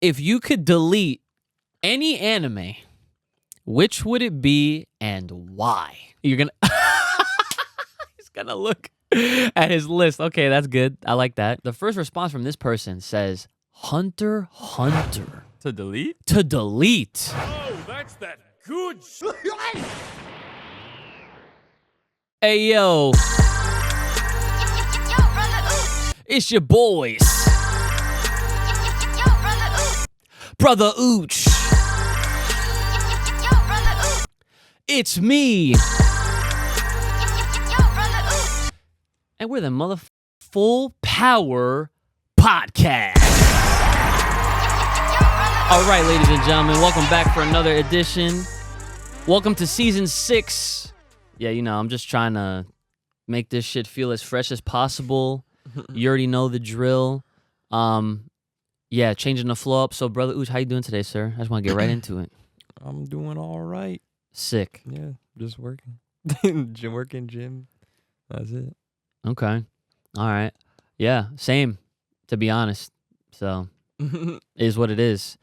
If you could delete any anime, which would it be and why? You're gonna He's gonna look at his list. Okay, that's good. I like that. The first response from this person says Hunter x Hunter. To delete? To delete. Oh, that's that good shit. Hey yo. It's your boys. Brother Ooch. It's me. And we're the Full Power Podcast. All right, ladies and gentlemen, welcome back for another edition. Welcome to season 6. Yeah, you know, I'm just trying to make this shit feel as fresh as possible. You already know the drill. Yeah, changing the flow up. So, Brother Ooch, how you doing today, sir? I just want to get right into it. I'm doing all right. Sick. Yeah, just working. Working gym. That's it. Okay. All right. Yeah, same, to be honest. So, is what it is.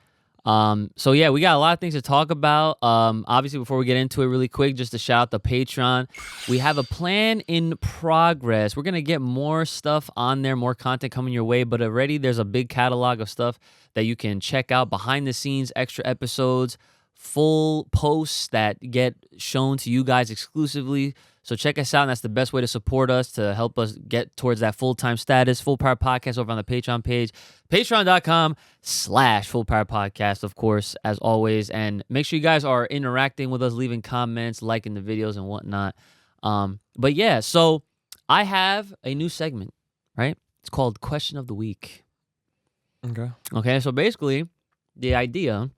So yeah, we got a lot of things to talk about. Obviously, before we get into it really quick, just to shout out the Patreon. We have a plan in progress. We're going to get more stuff on there, more content coming your way, but already there's a big catalog of stuff that you can check out behind the scenes, extra episodes, full posts that get shown to you guys exclusively. So check us out, and that's the best way to support us, to help us get towards that full-time status. Full Power Podcast over on the Patreon page. Patreon.com/Full Power Podcast, of course, as always. And make sure you guys are interacting with us, leaving comments, liking the videos and whatnot. But yeah, so I have a new segment, right? It's called Question of the Week. Okay, so basically, the idea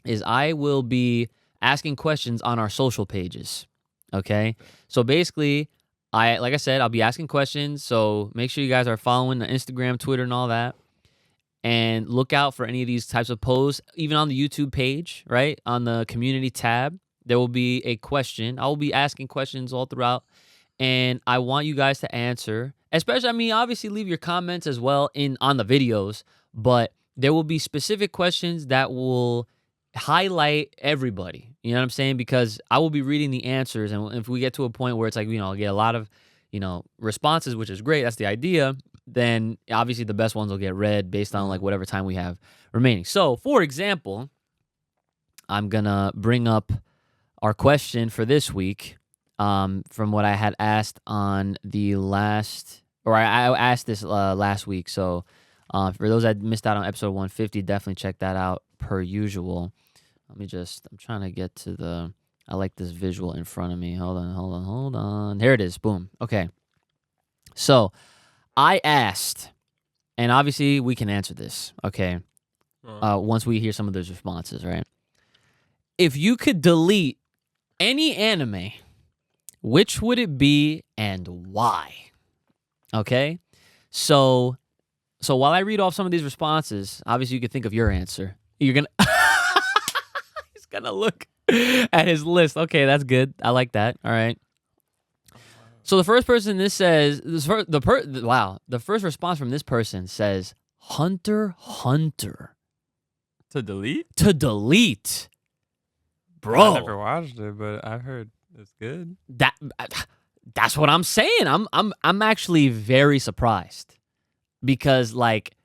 is I will be asking questions on our social pages. Okay, so basically, like I said, I'll be asking questions. So make sure you guys are following the Instagram, Twitter, and all that, and look out for any of these types of posts. Even on the YouTube page, right, on the community tab, there will be a question. I will be asking questions all throughout, and I want you guys to answer. Especially, I mean, obviously, leave your comments as well on the videos, but there will be specific questions that will highlight everybody, you know what I'm saying? Because I will be reading the answers, and if we get to a point where it's like, you know, get a lot of, you know, responses, which is great, that's the idea, then obviously the best ones will get read based on like whatever time we have remaining. So, for example, I'm gonna bring up our question for this week, from what I had asked on the last, or I asked this last week. So, for those that missed out on episode 150, definitely check that out per usual. I'm trying to get to I like this visual in front of me. Hold on. Here it is. Boom. Okay. So I asked, and obviously we can answer this, okay, once we hear some of those responses, right? If you could delete any anime, which would it be and why? Okay? So while I read off some of these responses, obviously you could think of your answer. You're going to... He's going to look at his list. Okay, that's good. I like that. All right. So the first person the first response from this person says Hunter x Hunter. To delete? To delete. Bro. I never watched it, but I've heard it's good. That's what I'm saying. I'm actually very surprised. Because, like,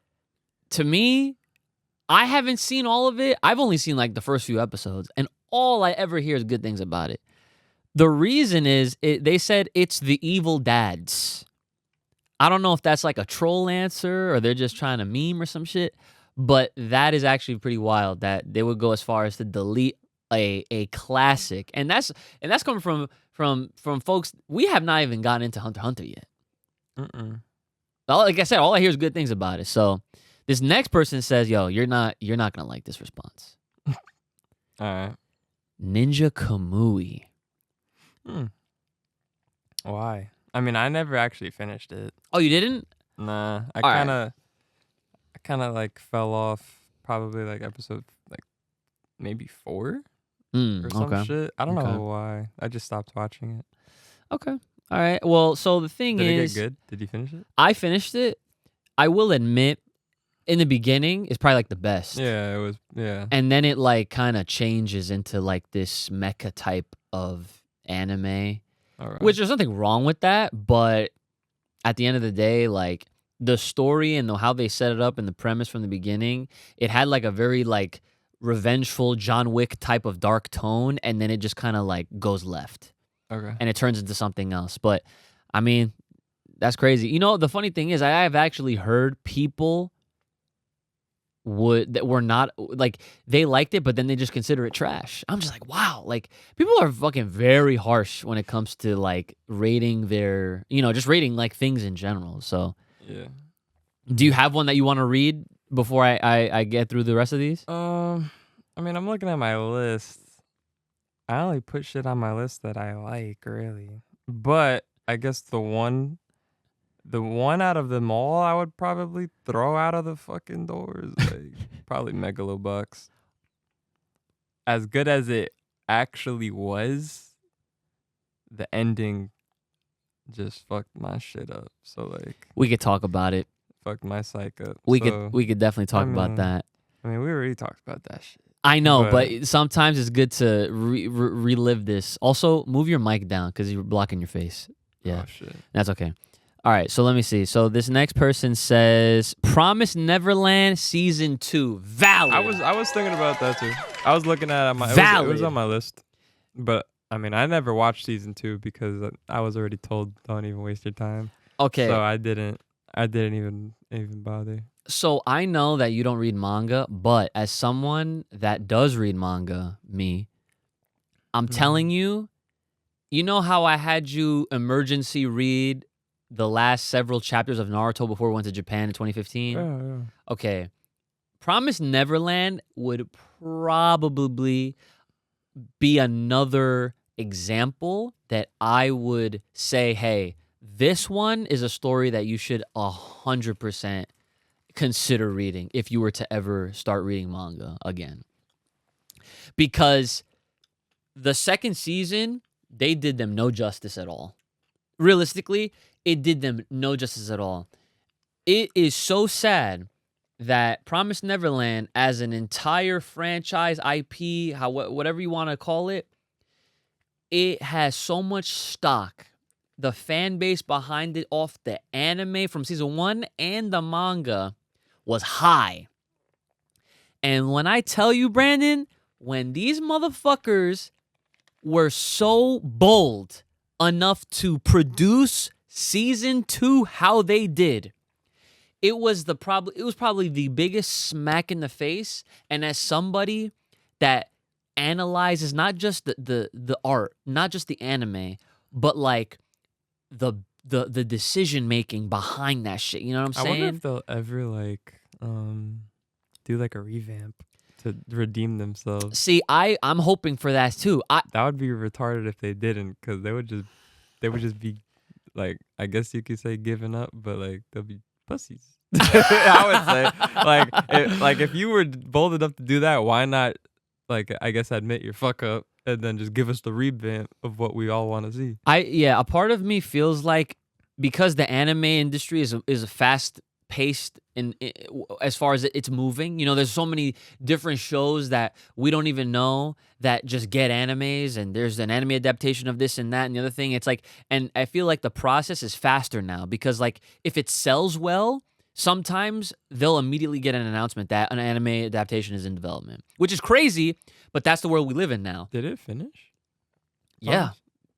to me, I haven't seen all of it. I've only seen, like, the first few episodes. And all I ever hear is good things about it. The reason is, they said it's the evil dads. I don't know if that's, like, a troll answer or they're just trying to meme or some shit. But that is actually pretty wild that they would go as far as to delete a classic. And that's coming from folks. We have not even gotten into Hunter x Hunter yet. Like I said, all I hear is good things about it. So this next person says, "Yo, you're not gonna like this response." All right. Ninja Kamui. Why? I mean, I never actually finished it. Oh, you didn't? Nah, I kind of like fell off probably like episode like maybe 4 or some shit. I don't know why. I just stopped watching it. Okay. All right. Well, so the thing Did is, it get good? Did you finish it? I finished it. I will admit, in the beginning is probably like the best. Yeah, it was. Yeah. And then it like kind of changes into like this mecha type of anime, which there's nothing wrong with that, but at the end of the day, like the story and how they set it up and the premise from the beginning, it had like a very like revengeful John Wick type of dark tone, and then it just kind of like goes left. Okay. And it turns into something else. But I mean, that's crazy. You know, the funny thing is I have actually heard people that were not like they liked it, but then they just consider it trash. I'm just like, wow, like people are fucking very harsh when it comes to like rating their, just rating like things in general. So yeah. Do you have one that you want to read before I get through the rest of these? I mean, I'm looking at my list. I only put shit on my list that I like, really. But I guess the one out of them all I would probably throw out of the fucking doors, like probably Megalobucks. As good as it actually was, the ending just fucked my shit up. So like We could talk about it. Fucked my psych up. We could definitely talk about that. I mean, we already talked about that shit. I know, but sometimes it's good to relive this. Also, move your mic down because you're blocking your face. Yeah, oh, shit. That's okay. All right, so let me see. So this next person says, "Promised Neverland Season 2, valid." I was thinking about that too. I was looking at it. It was on my list, but I mean, I never watched Season 2 because I was already told don't even waste your time. Okay. So I didn't even bother. So I know that you don't read manga, but as someone that does read manga, I'm telling you, you know how I had you emergency read the last several chapters of Naruto before we went to Japan in 2015? Yeah. Okay. Promised Neverland would probably be another example that I would say, hey, this one is a story that you should 100% consider reading if you were to ever start reading manga again. Because the second season, they did them no justice at all. Realistically, it did them no justice at all. It is so sad that Promised Neverland as an entire franchise, IP, whatever you want to call it, it has so much stock. The fan base behind it off the anime from season 1 and the manga was high. And when I tell you, Brandon, when these motherfuckers were so bold enough to produce season 2 how they did, it was probably the biggest smack in the face. And as somebody that analyzes not just the art, not just the anime, but like the decision making behind that shit. You know what I'm saying? I wonder if they'll ever like do like a revamp to redeem themselves. See, I'm hoping for that too. That would be retarded if they didn't, because they would just be like, I guess you could say giving up, but like they'll be pussies. I would say like if you were bold enough to do that, why not? Like, I guess admit your fuck up and then just give us the revamp of what we all want to see. A part of me feels like because the anime industry is a fast paced in as far as it's moving. You know, there's so many different shows that we don't even know that just get animes, and there's an anime adaptation of this and that and the other thing. It's like, and I feel like the process is faster now because like if it sells well, sometimes they'll immediately get an announcement that an anime adaptation is in development, which is crazy, but that's the world we live in now. Did it finish? Yeah.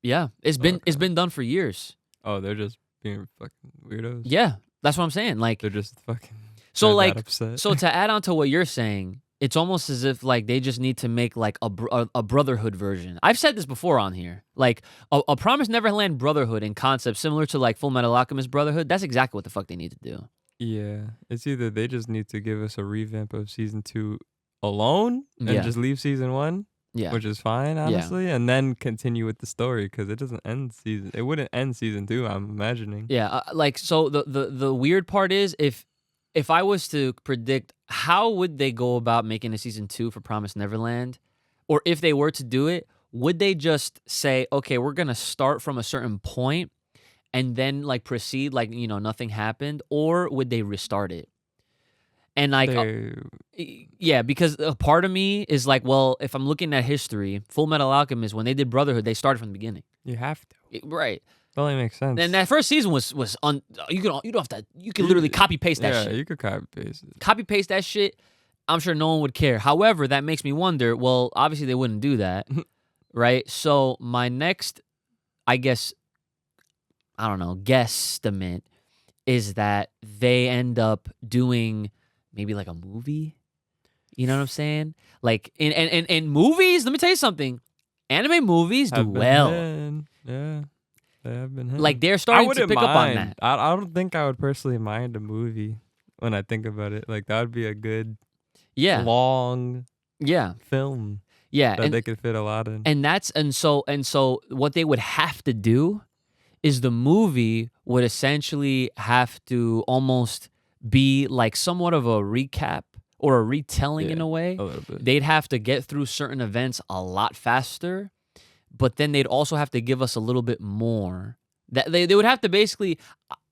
Yeah. It's been done for years. Oh, they're just being fucking weirdos? Yeah. That's what I'm saying. Like, they're just fucking so like upset. So to add on to what you're saying, it's almost as if like they just need to make like a Brotherhood version. I've said this before on here. Like a Promised Neverland Brotherhood in concept similar to like Full Metal Alchemist Brotherhood. That's exactly what the fuck they need to do. Yeah, it's either they just need to give us a revamp of season 2 alone and just leave season 1, which is fine, honestly, and then continue with the story because it doesn't end season. It wouldn't end season 2, I'm imagining. Yeah, like so the weird part is if I was to predict how would they go about making a season 2 for Promised Neverland, or if they were to do it, would they just say, okay, we're gonna start from a certain point and then like proceed like, you know, nothing happened, or would they restart it? And like, They- because a part of me is like, well, if I'm looking at history, Full Metal Alchemist, when they did Brotherhood, they started from the beginning. you have to. Right. That only makes sense. And that first season was you don't have to, you can literally copy paste that yeah, shit. you could copy paste it. Copy paste that shit. I'm sure no one would care. However, that makes me wonder, well, obviously they wouldn't do that. Right? So my next, I guess, I don't know, guesstimate is that they end up doing maybe like a movie. You know what I'm saying? Like in movies, let me tell you something. Anime movies do Have been well. hitting. Yeah, they have been hitting. Like they're I starting to wouldn't pick up on mind. that. I don't think I would personally mind a movie when I think about it. Like that would be a good Yeah. long Yeah. film Yeah. that they could fit a lot in. And so what they would have to do is the movie would essentially have to almost be like somewhat of a recap or a retelling in Yeah, a way. a little bit. They'd have to get through certain events a lot faster, but then they'd also have to give us a little bit more. That they would have to basically,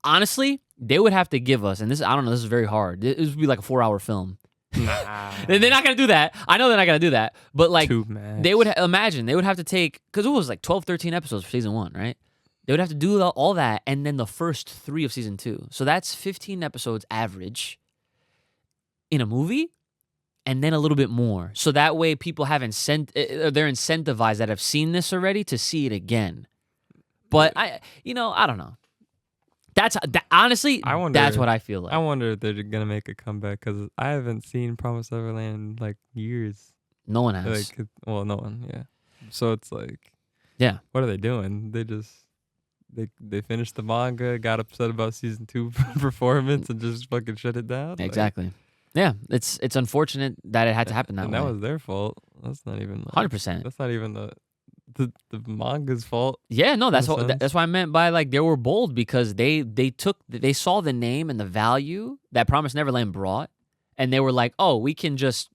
honestly, they would have to give us, and this, I don't know, this is very hard. This would be like a 4-hour film. Nah. They're not gonna do that. I know they're not gonna do that, but like Too much. they would imagine they would have to take, because it was like 12, 13 episodes for season 1, right? They would have to do all that and then the first 3 of season 2. So that's 15 episodes average in a movie, and then a little bit more. So that way people have they're incentivized that have seen this already to see it again. But I don't know. Honestly, I wonder- that's what I feel like. I wonder if they're gonna make a comeback because I haven't seen Promised Neverland in like years. No one has. Like, well, no one. Yeah. So it's like, Yeah. what are they doing? They just they finished the manga, got upset about season 2 performance, and just fucking shut it down. Like, Exactly. Yeah, it's unfortunate that it had to happen that and way. that was their fault. That's not even 100%. That's not even the manga's fault. Yeah, no, that's in a what sense. that's what I meant by like they were bold because they saw the name and the value that Promised Neverland brought, and they were like, oh, we can just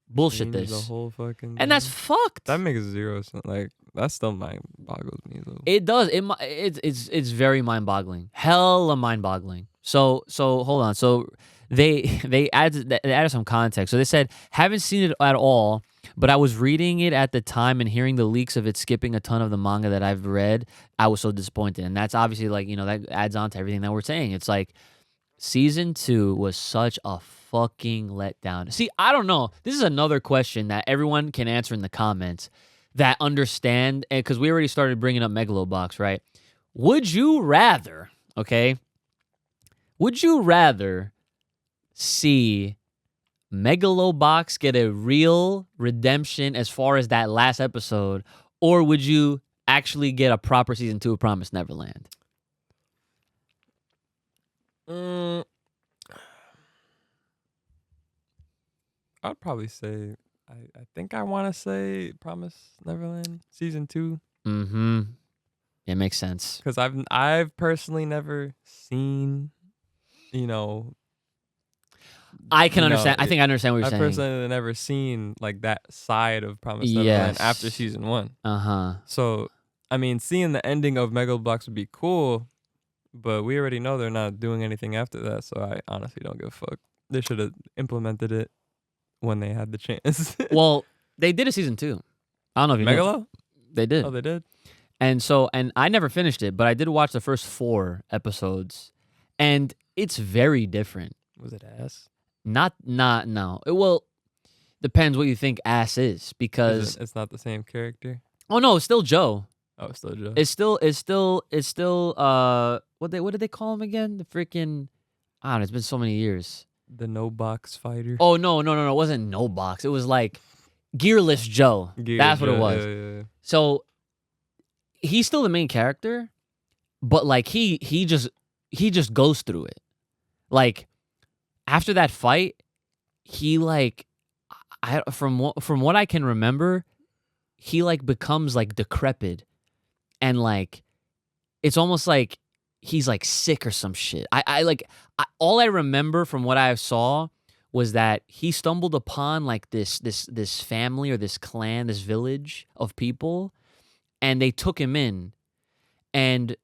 bullshit Change this, the whole fucking and that's thing. fucked. That makes zero sense. Like that still mind boggles me though. It does. It's very mind boggling. Hella mind boggling. So hold on. So they added some context. So they said haven't seen it at all, but I was reading it at the time and hearing the leaks of it skipping a ton of the manga that I've read. I was so disappointed, and that's obviously like that adds on to everything that we're saying. It's like season 2 was such a fucking letdown. See, I don't know. This is another question that everyone can answer in the comments that understand, because we already started bringing up Megalobox, right? Would you rather, see Megalobox get a real redemption as far as that last episode, or would you actually get a proper season 2 of Promised Neverland? I'd probably say I think I want to say Promise Neverland season 2 Mm-hmm. It makes sense. because I've personally never seen, I can No, understand. I think I understand what you're I've saying. personally never seen like that side of Promise Yes. Neverland after season 1. Uh-huh. So I mean, seeing the ending of Megalobox would be cool, but we already know they're not doing anything after that. So I honestly don't give a fuck. They should have implemented it when they had the chance. Well, they did a season 2. I don't know if you know. Megalo? They did. Oh, they did. And I never finished it, but I did watch the first 4 episodes, and it's very different. Was it ass? No. Well, depends what you think ass is, because It's not the same character. oh no, it's still Joe. Oh, it's still Joe. It's still what did they call him again? The freaking, I don't know, it's been so many years. The no box fighter. Oh no, it wasn't no box. It was like Gearless Joe. That's what it was. Yeah. So he's still the main character, but like he just goes through it. Like after that fight, he like from what I can remember, he like becomes like decrepit, and like it's almost like he's like sick or some shit. All I remember from what I saw was that he stumbled upon like this family or this clan, this village of people, and they took him in. And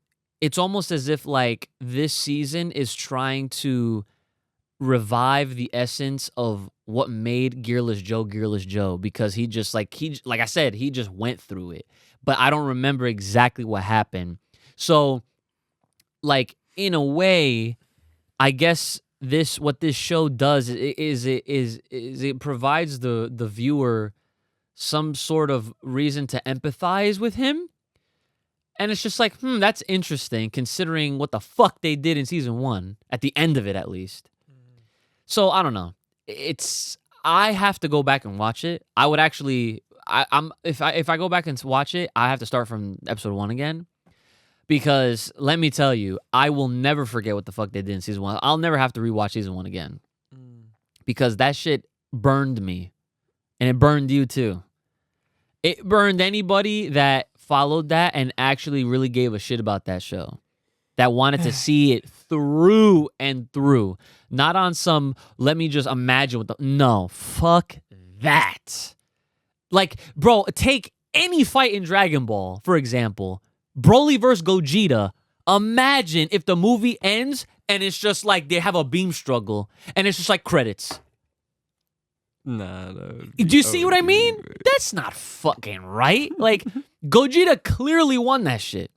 it's almost as if like this season is trying to revive the essence of what made Gearless Joe because he just like I said, he just went through it. But I don't remember exactly what happened. So like in a way, I guess what this show does is it provides the viewer some sort of reason to empathize with him. And it's just like, that's interesting considering what the fuck they did in season 1, at the end of it at least. So I don't know. I have to go back and watch it. I would actually if I go back and watch it, I have to start from episode 1 again. Because let me tell you, I will never forget what the fuck they did in season 1. I'll never have to rewatch season 1 again. Because that shit burned me. And it burned you too. It burned anybody that followed that and actually really gave a shit about that show. That wanted to see it through and through. Not on some, let me just imagine what no, fuck that. Like, bro, take any fight in Dragon Ball, for example. Broly versus Gogeta. Imagine if the movie ends and it's just like they have a beam struggle and it's just like credits. Nah, do you see what I mean? That's not fucking right. Like, Gogeta clearly won that shit.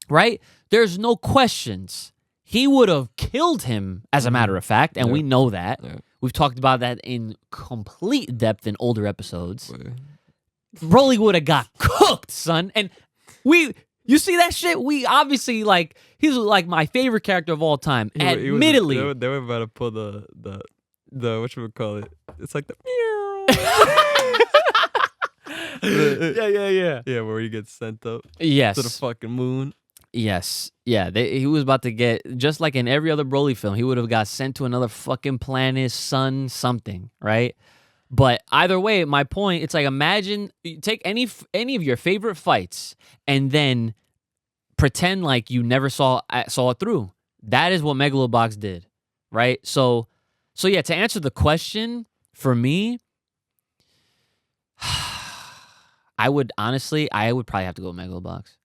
Right? There's no questions. He would have killed him, as a matter of fact, and we know that. Yeah. We've talked about that in complete depth in older episodes. Broly would have got cooked, son. And you see that shit? We obviously, like, he's like my favorite character of all time. Admittedly. They were about to pull the whatchamacallit. It's like the yeah. Yeah, where he gets sent up yes. to the fucking moon. Yes. Yeah. He was about to get, just like in every other Broly film, he would have got sent to another fucking planet, sun, something, right? But either way, my point, it's like, imagine, you take any of your favorite fights and then pretend like you never saw it through. That is what Megalobox did, right? So yeah, to answer the question, for me, I would probably have to go with Megalobox.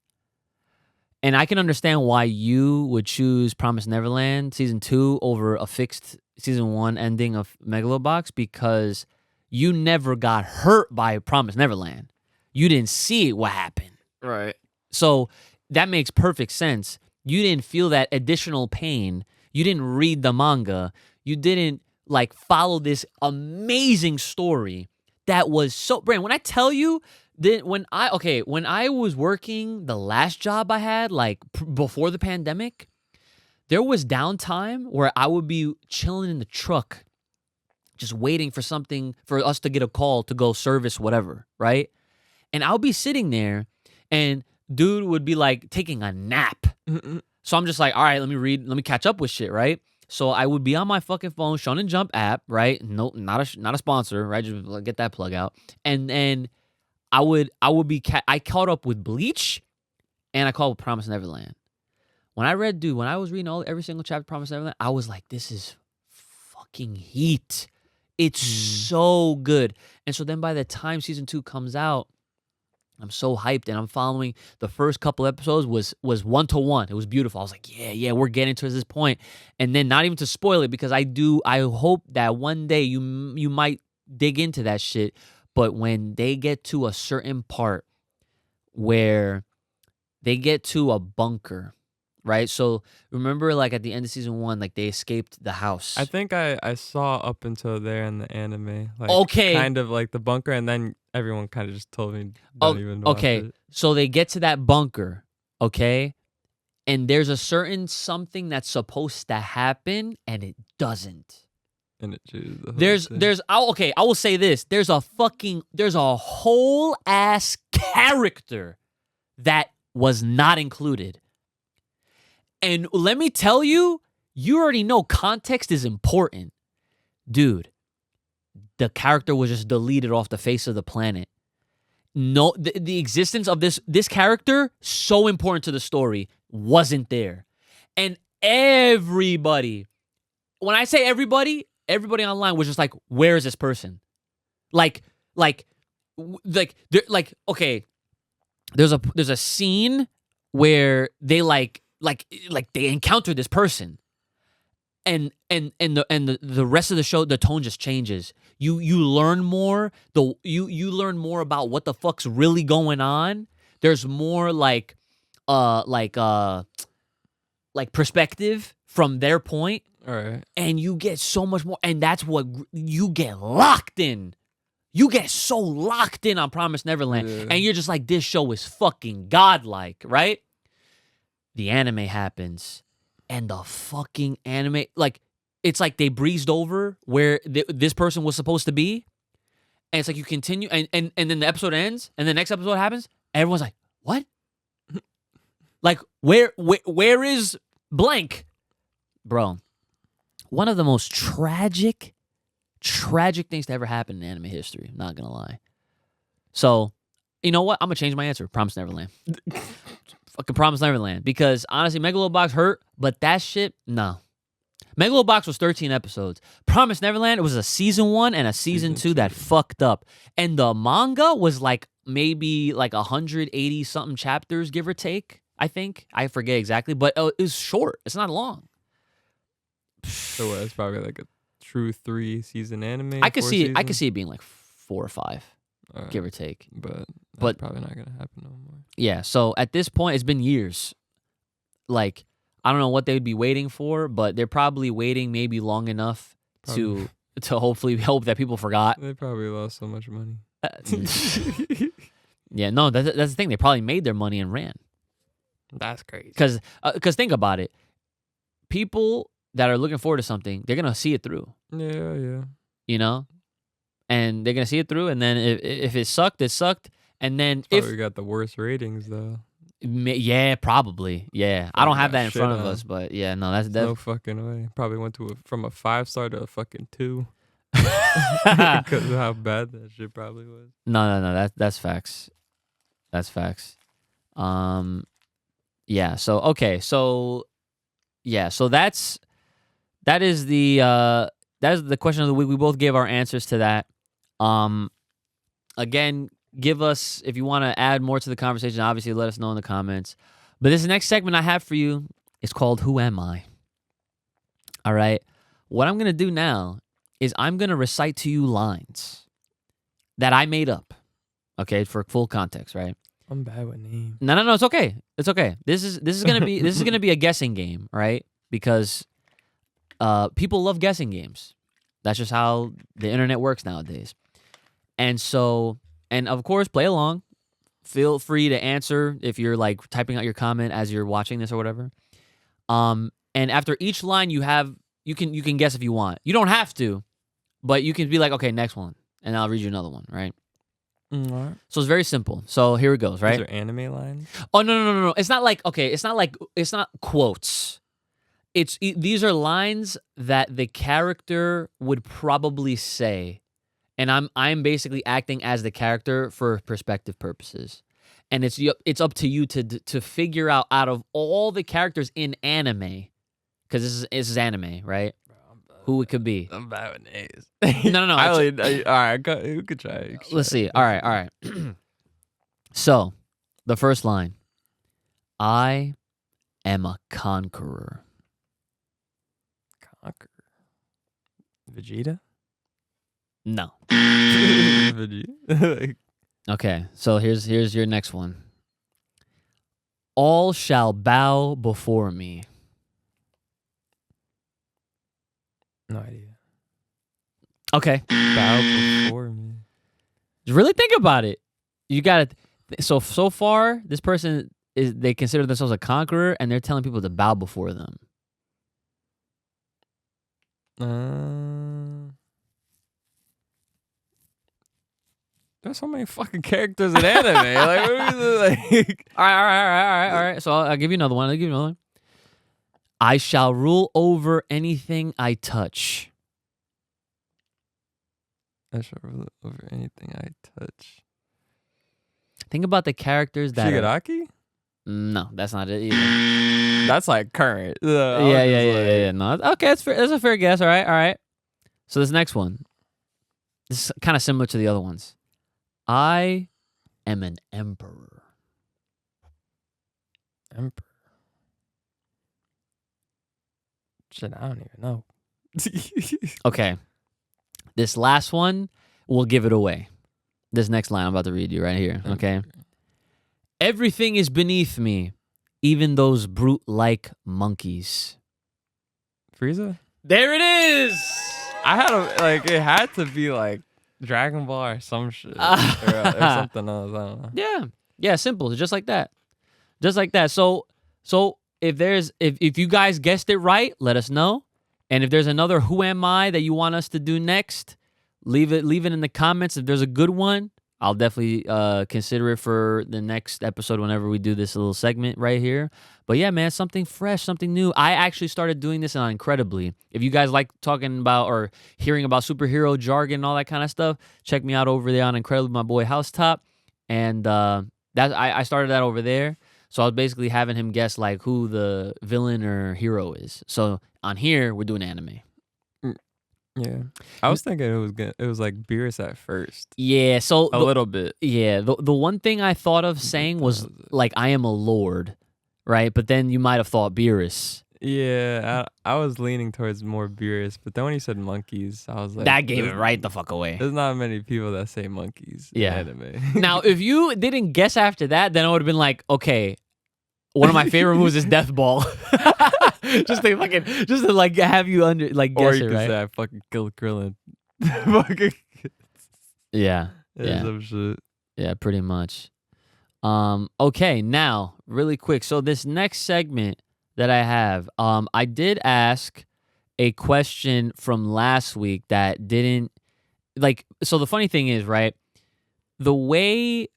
And I can understand why you would choose Promised Neverland Season 2 over a fixed Season 1 ending of Megalobox, because you never got hurt by Promised Neverland. You didn't see what happened. Right. So that makes perfect sense. You didn't feel that additional pain. You didn't read the manga. You didn't like follow this amazing story that was so, Brand, when I tell you that when I was working the last job I had, like before the pandemic, there was downtime where I would be chilling in the truck just waiting for us to get a call to go service whatever, right? And I'll be sitting there and dude would be like taking a nap. So I'm just like, all right, let me catch up with shit, right? So I would be on my fucking phone, Shonen Jump app, right? Nope, not a sponsor, right? Just like, get that plug out. And then I caught up with Bleach and I caught up with Promised Neverland. When I was reading every single chapter of Promised Neverland, I was like, this is fucking heat. It's so good. And so then by the time season 2 comes out, I'm so hyped, and I'm following the first couple episodes was 1-to-1. It was beautiful. I was like, yeah, we're getting to this point. And then not even to spoil it, because I hope that one day you might dig into that shit. But when they get to a certain part where they get to a bunker, right? So remember, like at the end of season 1, like they escaped the house. I think I saw up until there in the anime. Like, okay. Kind of like the bunker, and then everyone kind of just told me don't even watch it. So they get to that bunker, okay? And there's a certain something that's supposed to happen, and it doesn't. And it chooses the whole thing. I will say this. There's a whole ass character that was not included. And let me tell you, you already know context is important. Dude, the character was just deleted off the face of the planet. No, the existence of this character, so important to the story, wasn't there. And everybody, when I say everybody online was just like, where is this person? There's a scene where they like they encounter this person, the rest of the show, the tone just changes. You learn more. You learn more about what the fuck's really going on. There's more like perspective from their point, All right. and you get so much more. And that's what you get locked in. You get so locked in on Promised Neverland, Yeah. and you're just like, this show is fucking godlike, right? The anime happens, and the fucking anime, like, it's like they breezed over where this person was supposed to be, and it's like you continue, and then the episode ends, and the next episode happens, everyone's like, what? Like, where is blank? Bro, one of the most tragic things to ever happen in anime history. I'm not gonna lie. So, you know what? I'm gonna change my answer. Promised Neverland. Fucking Promised Neverland. Because honestly, Megalobox hurt, but that shit, no. Megalobox was 13 episodes. Promised Neverland, it was a season 1 and a season 2 that fucked up. And the manga was like maybe like 180 something chapters, give or take. I think. I forget exactly, but it was short. It's not long. So what, it's probably like a true 3-season anime. I could 4 see it. I could seasons? see it being like 4 or 5, All right. give or take. But that's But- probably not gonna happen no more. Yeah. So at this point, it's been years. Like, I don't know what they would be waiting for, but they're probably waiting maybe long enough Probably. to hopefully hope that people forgot. They probably lost so much money. Yeah. No, that's the thing. They probably made their money and ran. That's crazy. Because think about it. People that are looking forward to something, they're gonna see it through. Yeah. You know, and they're gonna see it through. And then if it sucked, it sucked. And then Probably got the worst ratings though. yeah, probably. Yeah, I don't Probably have got that in shit front of on. us, but yeah, no, that's No fucking way. Probably went from a 5-star to a fucking 2 no. because of how bad that shit probably was. That's facts. That's facts. Yeah. So okay. So yeah. So that is the question of the week. We both gave our answers to that. Again, give us, if you want to add more to the conversation, obviously let us know in the comments. But this next segment I have for you is called Who Am I? All right. What I'm gonna do now is I'm gonna recite to you lines that I made up. Okay, for full context, right? I'm bad with names. No, it's okay. It's okay. This is gonna be a guessing game, right? Because people love guessing games. That's just how the internet works nowadays. And so, and of course, play along. Feel free to answer if you're like typing out your comment as you're watching this or whatever. And after each line you can guess if you want. You don't have to, but you can be like, okay, next one, and I'll read you another one, right? Alright. So it's very simple. So here it goes, right? These are anime lines. Oh no. It's not like, okay, it's not quotes. These are lines that the character would probably say, and I'm basically acting as the character for perspective purposes. And it's up to you to figure out of all the characters in anime, because this is anime, right? Who it could be. I'm bad with names. No. Alright, who could try? Let's see. All right. So, the first line. I am a conqueror. Conquer. Vegeta? No. Vegeta? Okay, so here's your next one. All shall bow before me. No idea. Okay. Bow before me. Really think about it. You got to so far this person they consider themselves a conqueror and they're telling people to bow before them. There's so many fucking characters in anime. Like, what is it, like? All right. So I'll give you another one. I shall rule over anything I touch. I shall rule over anything I touch. Think about the characters that are, Shigaraki? no, that's not it either. That's like current. Yeah. No, okay, that's a fair guess. All right. So this next one, this is kind of similar to the other ones. I am an emperor. Emperor. Shit, I don't even know. Okay. This last one will give it away. This next line I'm about to read you right here, okay? Everything is beneath me, even those brute-like monkeys. Frieza? There it is! I had it had to be like Dragon Ball or some shit. or something else. I don't know. Yeah. Yeah, simple. Just like that. Just like that. So if you guys guessed it right, let us know. And if there's another Who Am I that you want us to do next, leave it in the comments. If there's a good one, I'll definitely consider it for the next episode whenever we do this little segment right here. But yeah, man, something fresh, something new. I actually started doing this on Incredibly. If you guys like talking about or hearing about superhero jargon and all that kind of stuff, check me out over there on Incredibly, my boy Housetop. And I started that over there. So I was basically having him guess like who the villain or hero is. So on here, we're doing anime. Yeah, I was thinking it was like Beerus at first. Yeah, so A little bit. Yeah, the one thing I thought of saying was like I am a lord, right? But then you might have thought Beerus. Yeah, I was leaning towards more Beerus, but then when you said monkeys, I was like, That gave it right the fuck away. There's not many people that say monkeys Yeah. in anime. Now, if you didn't guess after that, then I would have been like, okay, one of my favorite moves is Death Ball. just to like have you under like guess or you it, could right? say I fucking killed Krillin. Fucking Yeah. Yeah. some shit. Yeah, pretty much. Okay, now, really quick. So this next segment that I have, I did ask a question from last week that didn't so the funny thing is, right? The way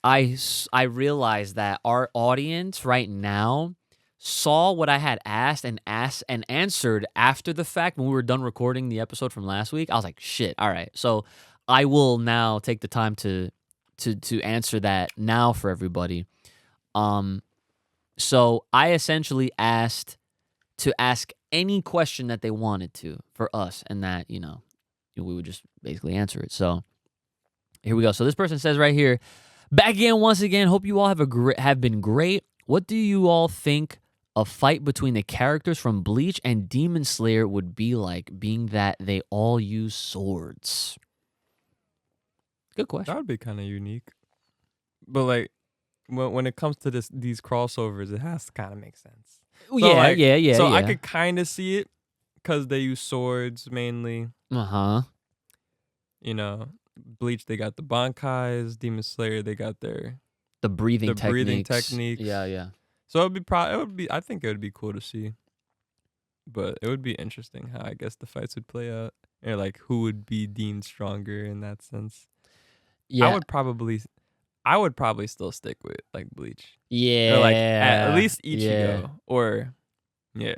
I realized that our audience right now saw what I had asked and answered after the fact when we were done recording the episode from last week. I was like, shit, all right. So I will now take the time to answer that now for everybody. So I essentially asked to ask any question that they wanted to for us, and that, we would just basically answer it. So here we go. So this person says right here, back again once again. Hope you all have been great. What do you all think a fight between the characters from Bleach and Demon Slayer would be like, being that they all use swords? Good question. That would be kind of unique. But like when it comes to these crossovers, it has to kind of make sense. Yeah, like, yeah. So I could kind of see it because they use swords mainly. Uh-huh. Bleach, they got the Bankais. Demon Slayer, they got the breathing techniques. Yeah. So I think it would be cool to see. But it would be interesting how I guess the fights would play out. Or like who would be deemed stronger in that sense. Yeah. I would probably still stick with like Bleach. Yeah. Or like at least Ichigo. Yeah. Or yeah.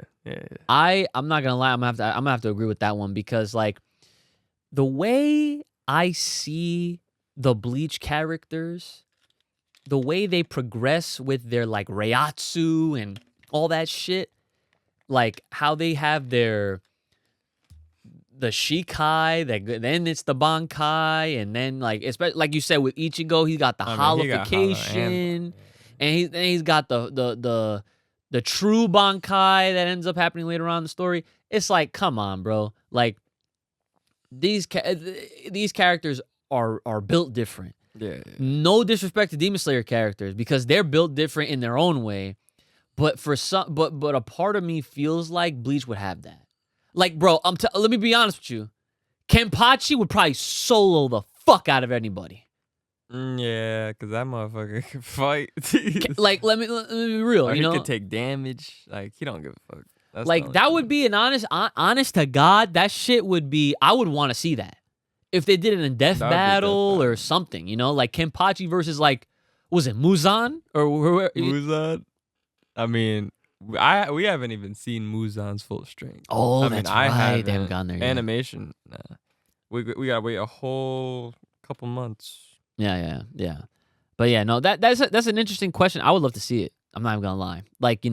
I'm not gonna lie, I'm gonna have to agree with that one, because like the way I see the Bleach characters, the way they progress with their like Reiatsu and all that shit, like how they have the Shikai, then it's the Bankai, and then like especially like you said with Ichigo, he got the holification, and he's got the true Bankai that ends up happening later on in the story. It's like, come on, bro. Like these characters are built different. Yeah. No disrespect to Demon Slayer characters, because they're built different in their own way. But but a part of me feels like Bleach would have that. Like, bro, let me be honest with you. Kenpachi would probably solo the fuck out of anybody. Yeah, because that motherfucker can fight. Like, let me be real. Or he could take damage. Like, he don't give a fuck. That's like, that would be an honest to God, that shit would be, I would want to see that. If they did it in death battle or something, like Kenpachi versus like, was it Muzan? Muzan? I mean, we haven't even seen Muzan's full strength. Oh, I that's mean, right. They haven't gone there yet. Animation. Nah. We gotta wait a whole couple months. Yeah. But yeah, no, that's an interesting question. I would love to see it. I'm not even gonna lie. Like,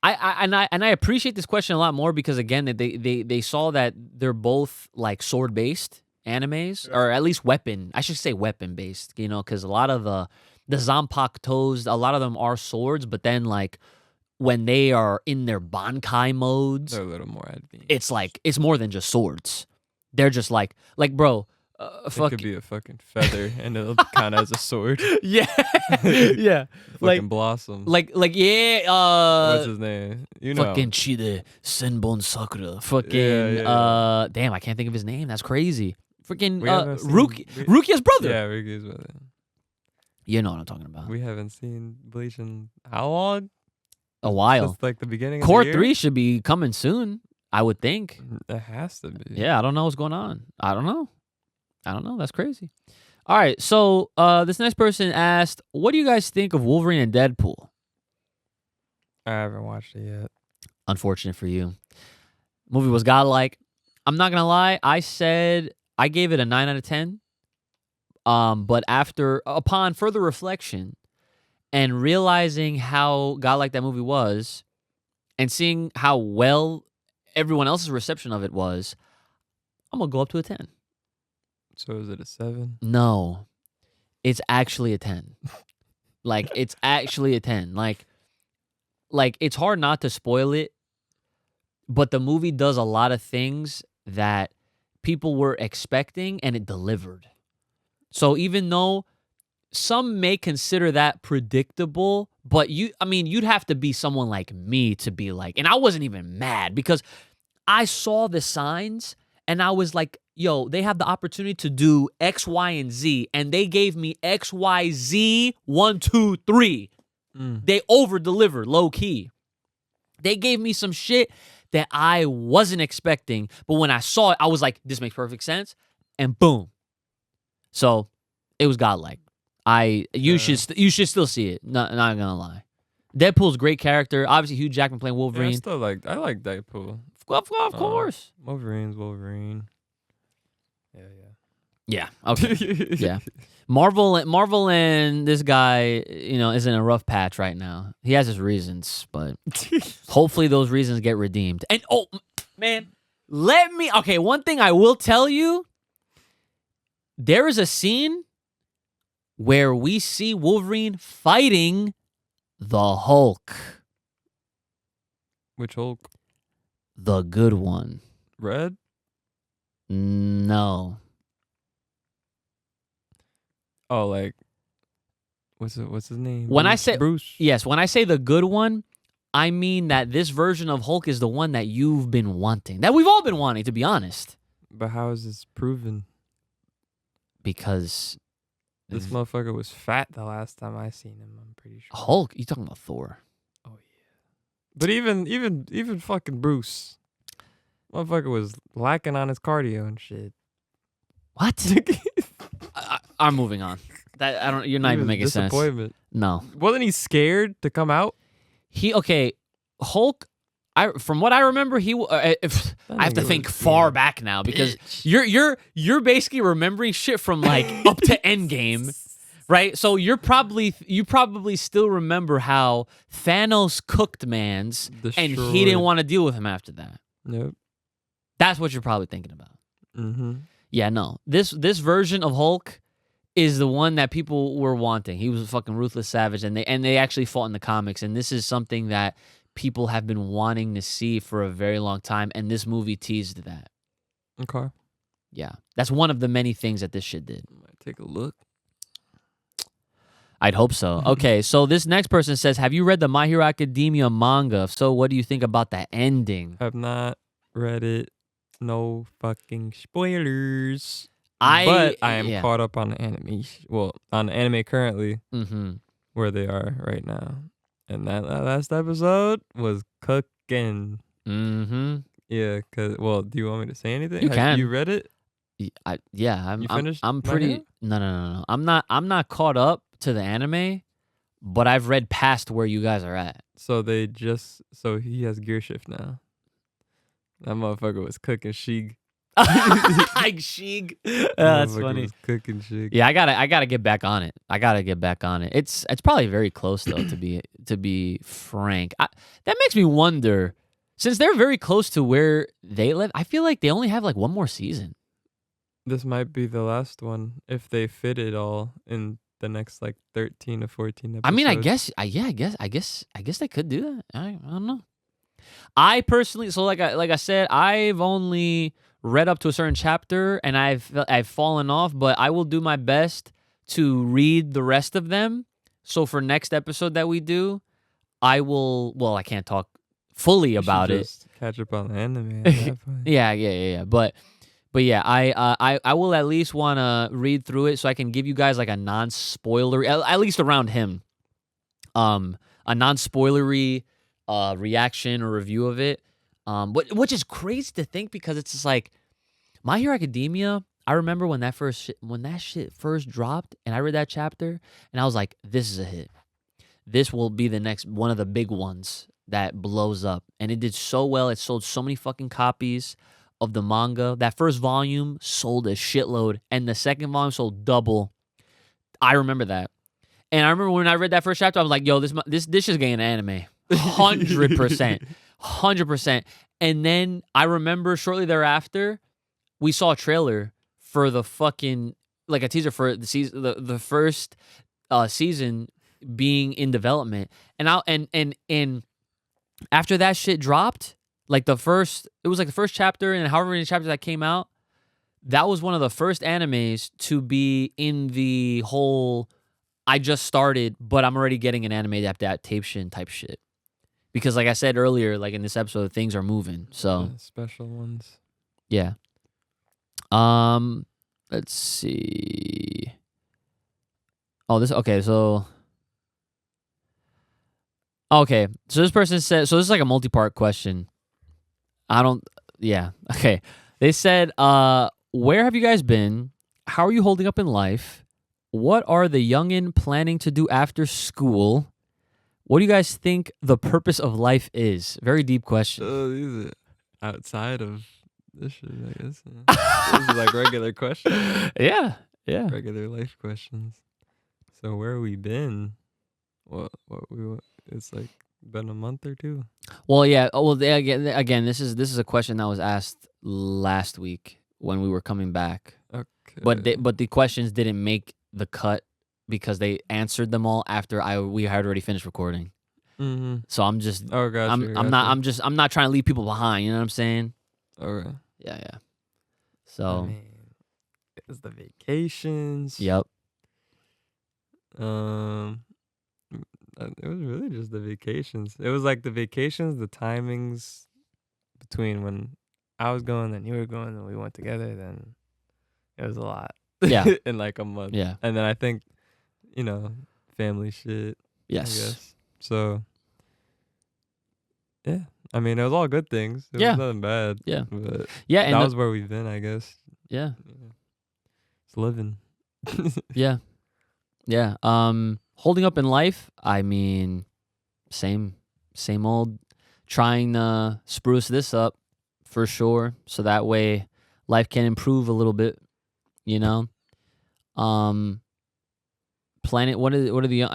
I appreciate this question a lot more because, again, they saw that they're both like sword based animes, or at least weapon. I should say weapon based. Because a lot of the Zanpakutos, a lot of them are swords, but then like when they are in their Bankai modes, They're a little more advanced. it's like it's more than just swords. They're just like bro, It fuck could be a fucking feather and it'll count as a sword. yeah, yeah, Fucking Blossom. like yeah, What's his name? You know. fucking Chide Senbon Sakura, fucking Yeah. damn, I can't think of his name. That's crazy. Freaking We haven't seen- Rukia's brother. Yeah, Ricky's brother. You know what I'm talking about. We haven't seen Bleach in how long? A while. Since like the beginning Core of the year? 3 should be coming soon, I would think. It has to be. Yeah, I don't know what's going on. I don't know. That's crazy. All right, so this next person asked, what do you guys think of Wolverine and Deadpool? I haven't watched it yet. Unfortunate for you. Movie was godlike. I'm not going to lie. I gave it a 9 out of 10. But upon further reflection and realizing how godlike that movie was and seeing how well everyone else's reception of it was, I'm going to go up to a 10. So is it a 7? No, it's actually a 10. Like, it's actually a 10. Like, it's hard not to spoil it, but the movie does a lot of things that people were expecting, and it delivered. So even though some may consider that predictable, but you'd have to be someone like me to be like, and I wasn't even mad because I saw the signs and I was like, yo, they have the opportunity to do X, Y, and Z, and they gave me X, Y, Z, 1, 2, 3. They over-delivered, low-key. They gave me some shit that I wasn't expecting, but when I saw it, I was like, this makes perfect sense, and boom. So it was godlike. You should still see it. Not gonna lie. Deadpool's a great character. Obviously, Hugh Jackman playing Wolverine. Yeah, I like Deadpool. Of course. Wolverine's Wolverine. Yeah. Yeah. Okay. Yeah. Marvel and this guy, is in a rough patch right now. He has his reasons, but hopefully those reasons get redeemed. And man, one thing I will tell you, there is a scene where we see Wolverine fighting the Hulk. Which Hulk? The good one. Red? No. Oh, like what's his name? When I say Bruce. Yes, when I say the good one, I mean that this version of Hulk is the one that you've been wanting. That we've all been wanting, to be honest. But how is this proven? Because This motherfucker was fat the last time I seen him, I'm pretty sure. Hulk, you talking about Thor? Oh yeah. But even fucking Bruce. Motherfucker was lacking on his cardio and shit. What? I'm moving on. You're not even making sense. Disappointment. No. Wasn't he scared to come out? Hulk. From what I remember, I have to think far back now because you're basically remembering shit from like up to Endgame, right? So you probably still remember how Thanos cooked Mans and he didn't want to deal with him after that. Nope. That's what you're probably thinking about. Mm-hmm. Yeah, no. This version of Hulk is the one that people were wanting. He was a fucking ruthless savage, and they actually fought in the comics. And this is something that people have been wanting to see for a very long time, and this movie teased that. Okay. Yeah, that's one of the many things that this shit did. Might take a look. I'd hope so. Okay, so this next person says, have you read the My Hero Academia manga? If so, what do you think about that ending? Have not read it. No fucking spoilers. But I am caught up on the anime. Well, on the anime currently, Mm-hmm. where they are right now. And that last episode was cooking. Mm-hmm. Yeah, do you want me to say anything? You can. You read it? I'm finished I'm My pretty. Hero? No. I'm not caught up to the anime, but I've read past where you guys are at. So he has gear shift now. That motherfucker was cooking Sheik. Sheik. That's funny. Was cooking Sheik. Yeah, I gotta get back on it. It's probably very close though, to be frank. That makes me wonder, since they're very close to where they live, I feel like they only have like one more season. This might be the last one if they fit it all in the next like 13 to 14 episodes. I mean, I guess they could do that. I don't know. I personally, so like I said, I've only read up to a certain chapter and I've fallen off, but I will do my best to read the rest of them. So for next episode that we do, I will. Well, I can't talk fully You should about it. just catch up on the anime. At that point. Yeah. But yeah, I will at least want to read through it so I can give you guys like a non-spoiler, at least around him, a non-spoilery reaction or review of it. Which is crazy to think because it's just like My Hero Academia. I remember when that shit first dropped and I read that chapter and I was like, this is a hit. This will be the next one of the big ones that blows up. And it did so well. It sold so many fucking copies of the manga. That first volume sold a shitload and the second volume sold double. I remember that. And I remember when I read that first chapter, I was like, yo, this is getting an anime. 100%. 100%. And then I remember shortly thereafter, we saw a trailer for the fucking, like a teaser for the season, the first season being in development. And after that shit dropped, it was like the first chapter and however many chapters that came out, that was one of the first animes to be in the whole I just started, but I'm already getting an anime adaptation type shit. Because like I said earlier, like in this episode, things are moving. So special ones. Yeah. Let's see. Oh, okay, so this person said, so this is like a multi-part question. Okay. They said, where have you guys been? How are you holding up in life? What are the youngin planning to do after school? What do you guys think the purpose of life is? Very deep question. These are outside of this shit, I guess. This is like regular questions. Yeah. Regular life questions. So where we been? It's like been a month or two. Well, yeah. Oh, well, again, this is a question that was asked last week when we were coming back. Okay. But the questions didn't make the cut because they answered them all after we had already finished recording. Mm-hmm. So I'm just gotcha, I'm not trying to leave people behind. You know what I'm saying? Okay. Yeah. So. I mean, it's the vacations. Yep. It was really just the vacations. It was like the vacations, the timings between when I was going, then you were going, then we went together, then it was a lot. Yeah. In like a month. Yeah. And then I think, family shit. Yes. I guess. So, yeah. I mean, it was all good things. It was nothing bad. Yeah. But yeah, and that was where we've been, I guess. Yeah. It's living. Yeah. Holding up in life, I mean, same old, trying to spruce this up for sure, so that way life can improve a little bit, Planet. What are the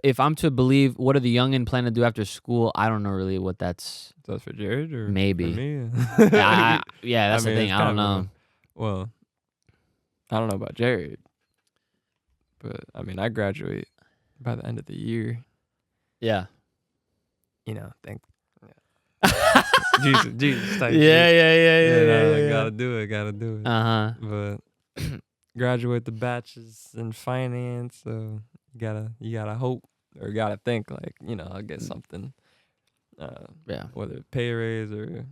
if I'm to believe, what are the youngin plan to do after school? I don't know really what that's. That's for Jared or Maybe. for me? Yeah, that's the thing. I don't know. Well, I don't know about Jared, but I mean, I graduate by the end of the year. Yeah. Thank. Jesus. Type Yeah. shit. Gotta do it. Uh-huh. But graduate the bachelor's in finance, so you gotta hope or gotta think like I'll get something. Yeah. Whether pay raise or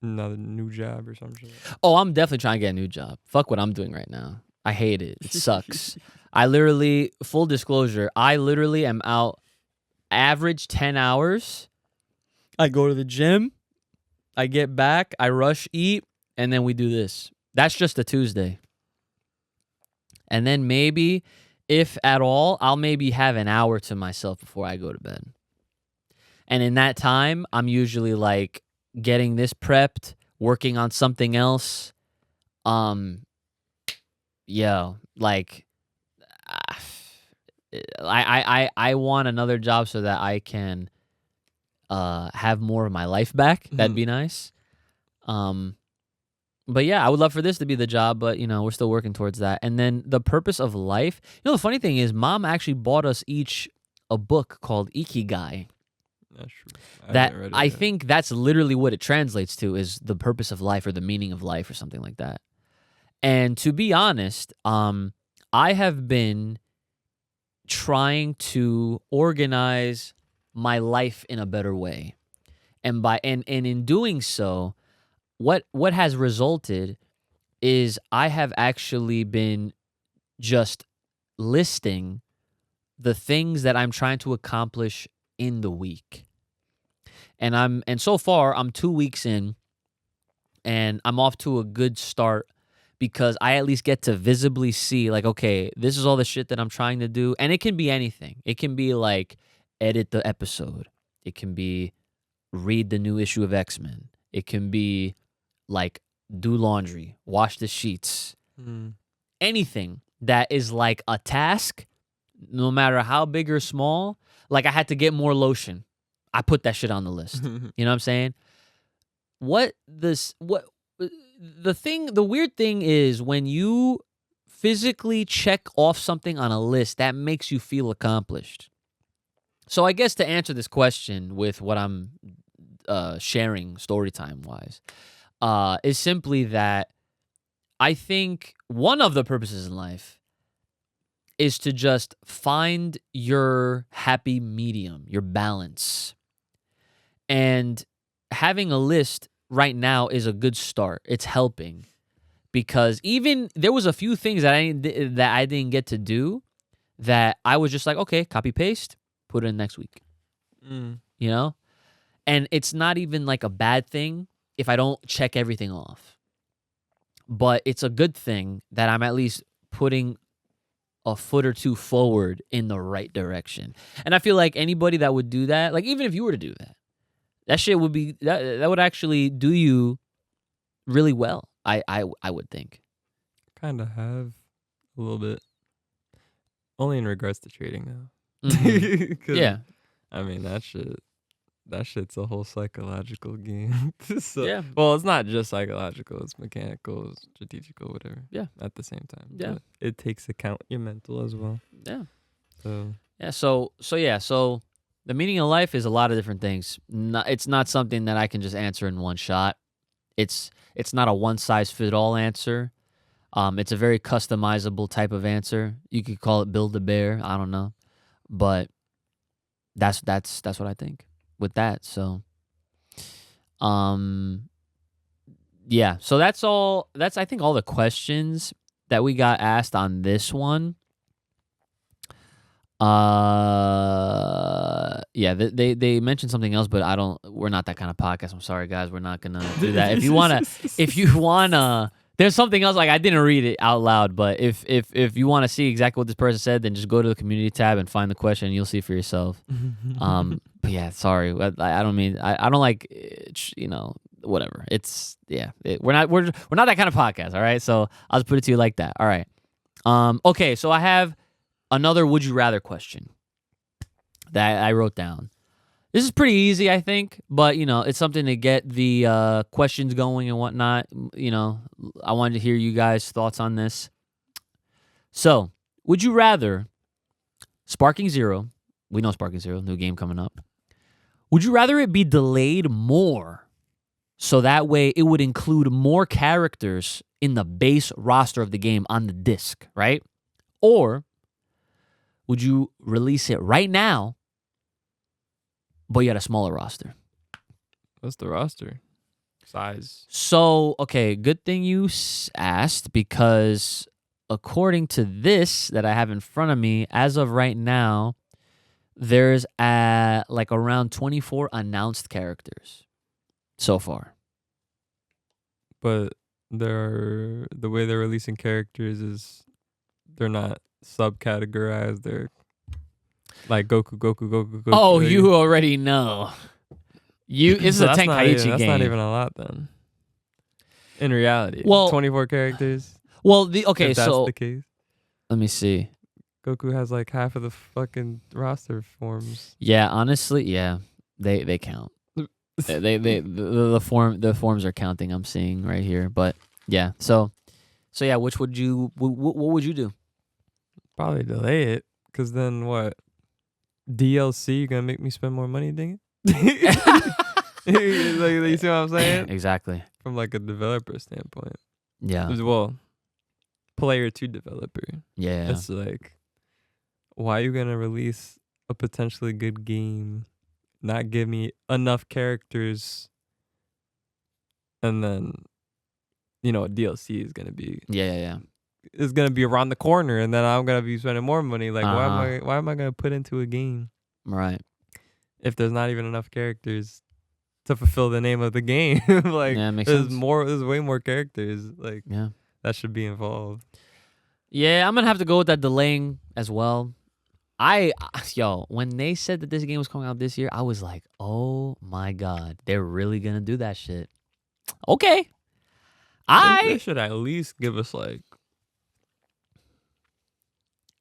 another new job or something. Oh, I'm definitely trying to get a new job. Fuck what I'm doing right now. I hate it. It sucks. I literally, full disclosure, am out average 10 hours. I go to the gym. I get back. I rush eat. And then we do this. That's just a Tuesday. And then maybe, if at all, I'll maybe have an hour to myself before I go to bed. And in that time, I'm usually like getting this prepped, working on something else. Like I want another job so that I can have more of my life back. That'd be nice. But yeah, I would love for this to be the job, but we're still working towards that. And then the purpose of life. The funny thing is, Mom actually bought us each a book called Ikigai. That's true. That haven't read it I yet. think that's literally what it translates to, is the purpose of life or the meaning of life or something like that. And to be honest, I have been trying to organize my life in a better way. And in doing so, what has resulted is I have actually been just listing the things that I'm trying to accomplish in the week. And so far I'm 2 weeks in, and I'm off to a good start because I at least get to visibly see, like, okay, this is all the shit that I'm trying to do. And it can be anything. It can be like edit the episode. It can be read the new issue of X-Men. It can be like do laundry, wash the sheets. Anything that is like a task, no matter how big or small. Like, I had to get more lotion. I put that shit on the list. You know what I'm saying? The weird thing is when you physically check off something on a list, that makes you feel accomplished. So I guess to answer this question with what I'm sharing story time wise, is simply that I think one of the purposes in life is to just find your happy medium, your balance. And having a list right now is a good start. It's helping, because even there was a few things that I didn't get to do that I was just like, okay, copy paste, put it in next week. You know? And it's not even like a bad thing if I don't check everything off. But it's a good thing that I'm at least putting a foot or two forward in the right direction. And I feel like anybody that would do that, like even if you were to do that, that shit would be that would actually do you really well. I would think. Kind of have a little bit. Only in regards to trading though. Mhm. 'Cause, Yeah. I mean that shit's a whole psychological game. So, Yeah. well, it's not just psychological, it's mechanical, it's strategical, whatever. Yeah. At the same time. Yeah. But it takes account your mental as well. Yeah. So Yeah. So the meaning of life is a lot of different things. It's not something that I can just answer in one shot. It's not a one size fit all answer. It's a very customizable type of answer. You could call it Build a Bear. I don't know, but that's what I think with that. So, yeah. So that's all. That's, I think, all the questions that we got asked on this one. Yeah, they mentioned something else, but we're not that kind of podcast. I'm sorry, guys. We're not gonna do that. If you wanna, there's something else. Like, I didn't read it out loud, but if you want to see exactly what this person said, then just go to the community tab and find the question, and you'll see for yourself. But yeah, sorry. I don't mean, I don't like, whatever. It's, yeah, we're not that kind of podcast. All right. So I'll just put it to you like that. All right. Okay. So I have another would you rather question that I wrote down. This is pretty easy, I think, but it's something to get the questions going and whatnot. I wanted to hear you guys' thoughts on this. So, would you rather Sparking Zero? We know Sparking Zero, new game coming up. Would you rather it be delayed more, so that way it would include more characters in the base roster of the game on the disc, right? Or would you release it right now, but you had a smaller roster? what's the roster size? So, okay, good thing you asked, because according to this that I have in front of me, as of right now, there's like around 24 announced characters so far. But the way they're releasing characters is they're not subcategorized. They're like Goku. Oh, like- you already know. It's So a that's not Tenkaichi even- game. That's not even a lot then. In reality, Well- 24 characters. Well, If that's the case, let me see. Goku has like half of the fucking roster forms. Yeah, honestly, yeah, they count. The forms are counting. I'm seeing right here, but Yeah. So yeah, which would you? What would you do? Probably delay it, cause then what? DLC gonna make me spend more money, dang it? Like, you see what I'm saying? Exactly. From like a developer standpoint, Yeah. as well, player to developer. Yeah. It's like, why are you gonna release a potentially good game, not give me enough characters, and then DLC is gonna be Yeah. around the corner, and then I'm gonna be spending more money. Like, Uh-huh. why am I gonna put into a game Right. if there's not even enough characters to fulfill the name of the game? Like, Yeah, makes sense. there's way more characters like Yeah. that should be involved. Yeah, I'm gonna have to go with that delaying as well. When they said that this game was coming out this year, I was like, oh my god, they're really gonna do that shit. Okay. They should at least give us like.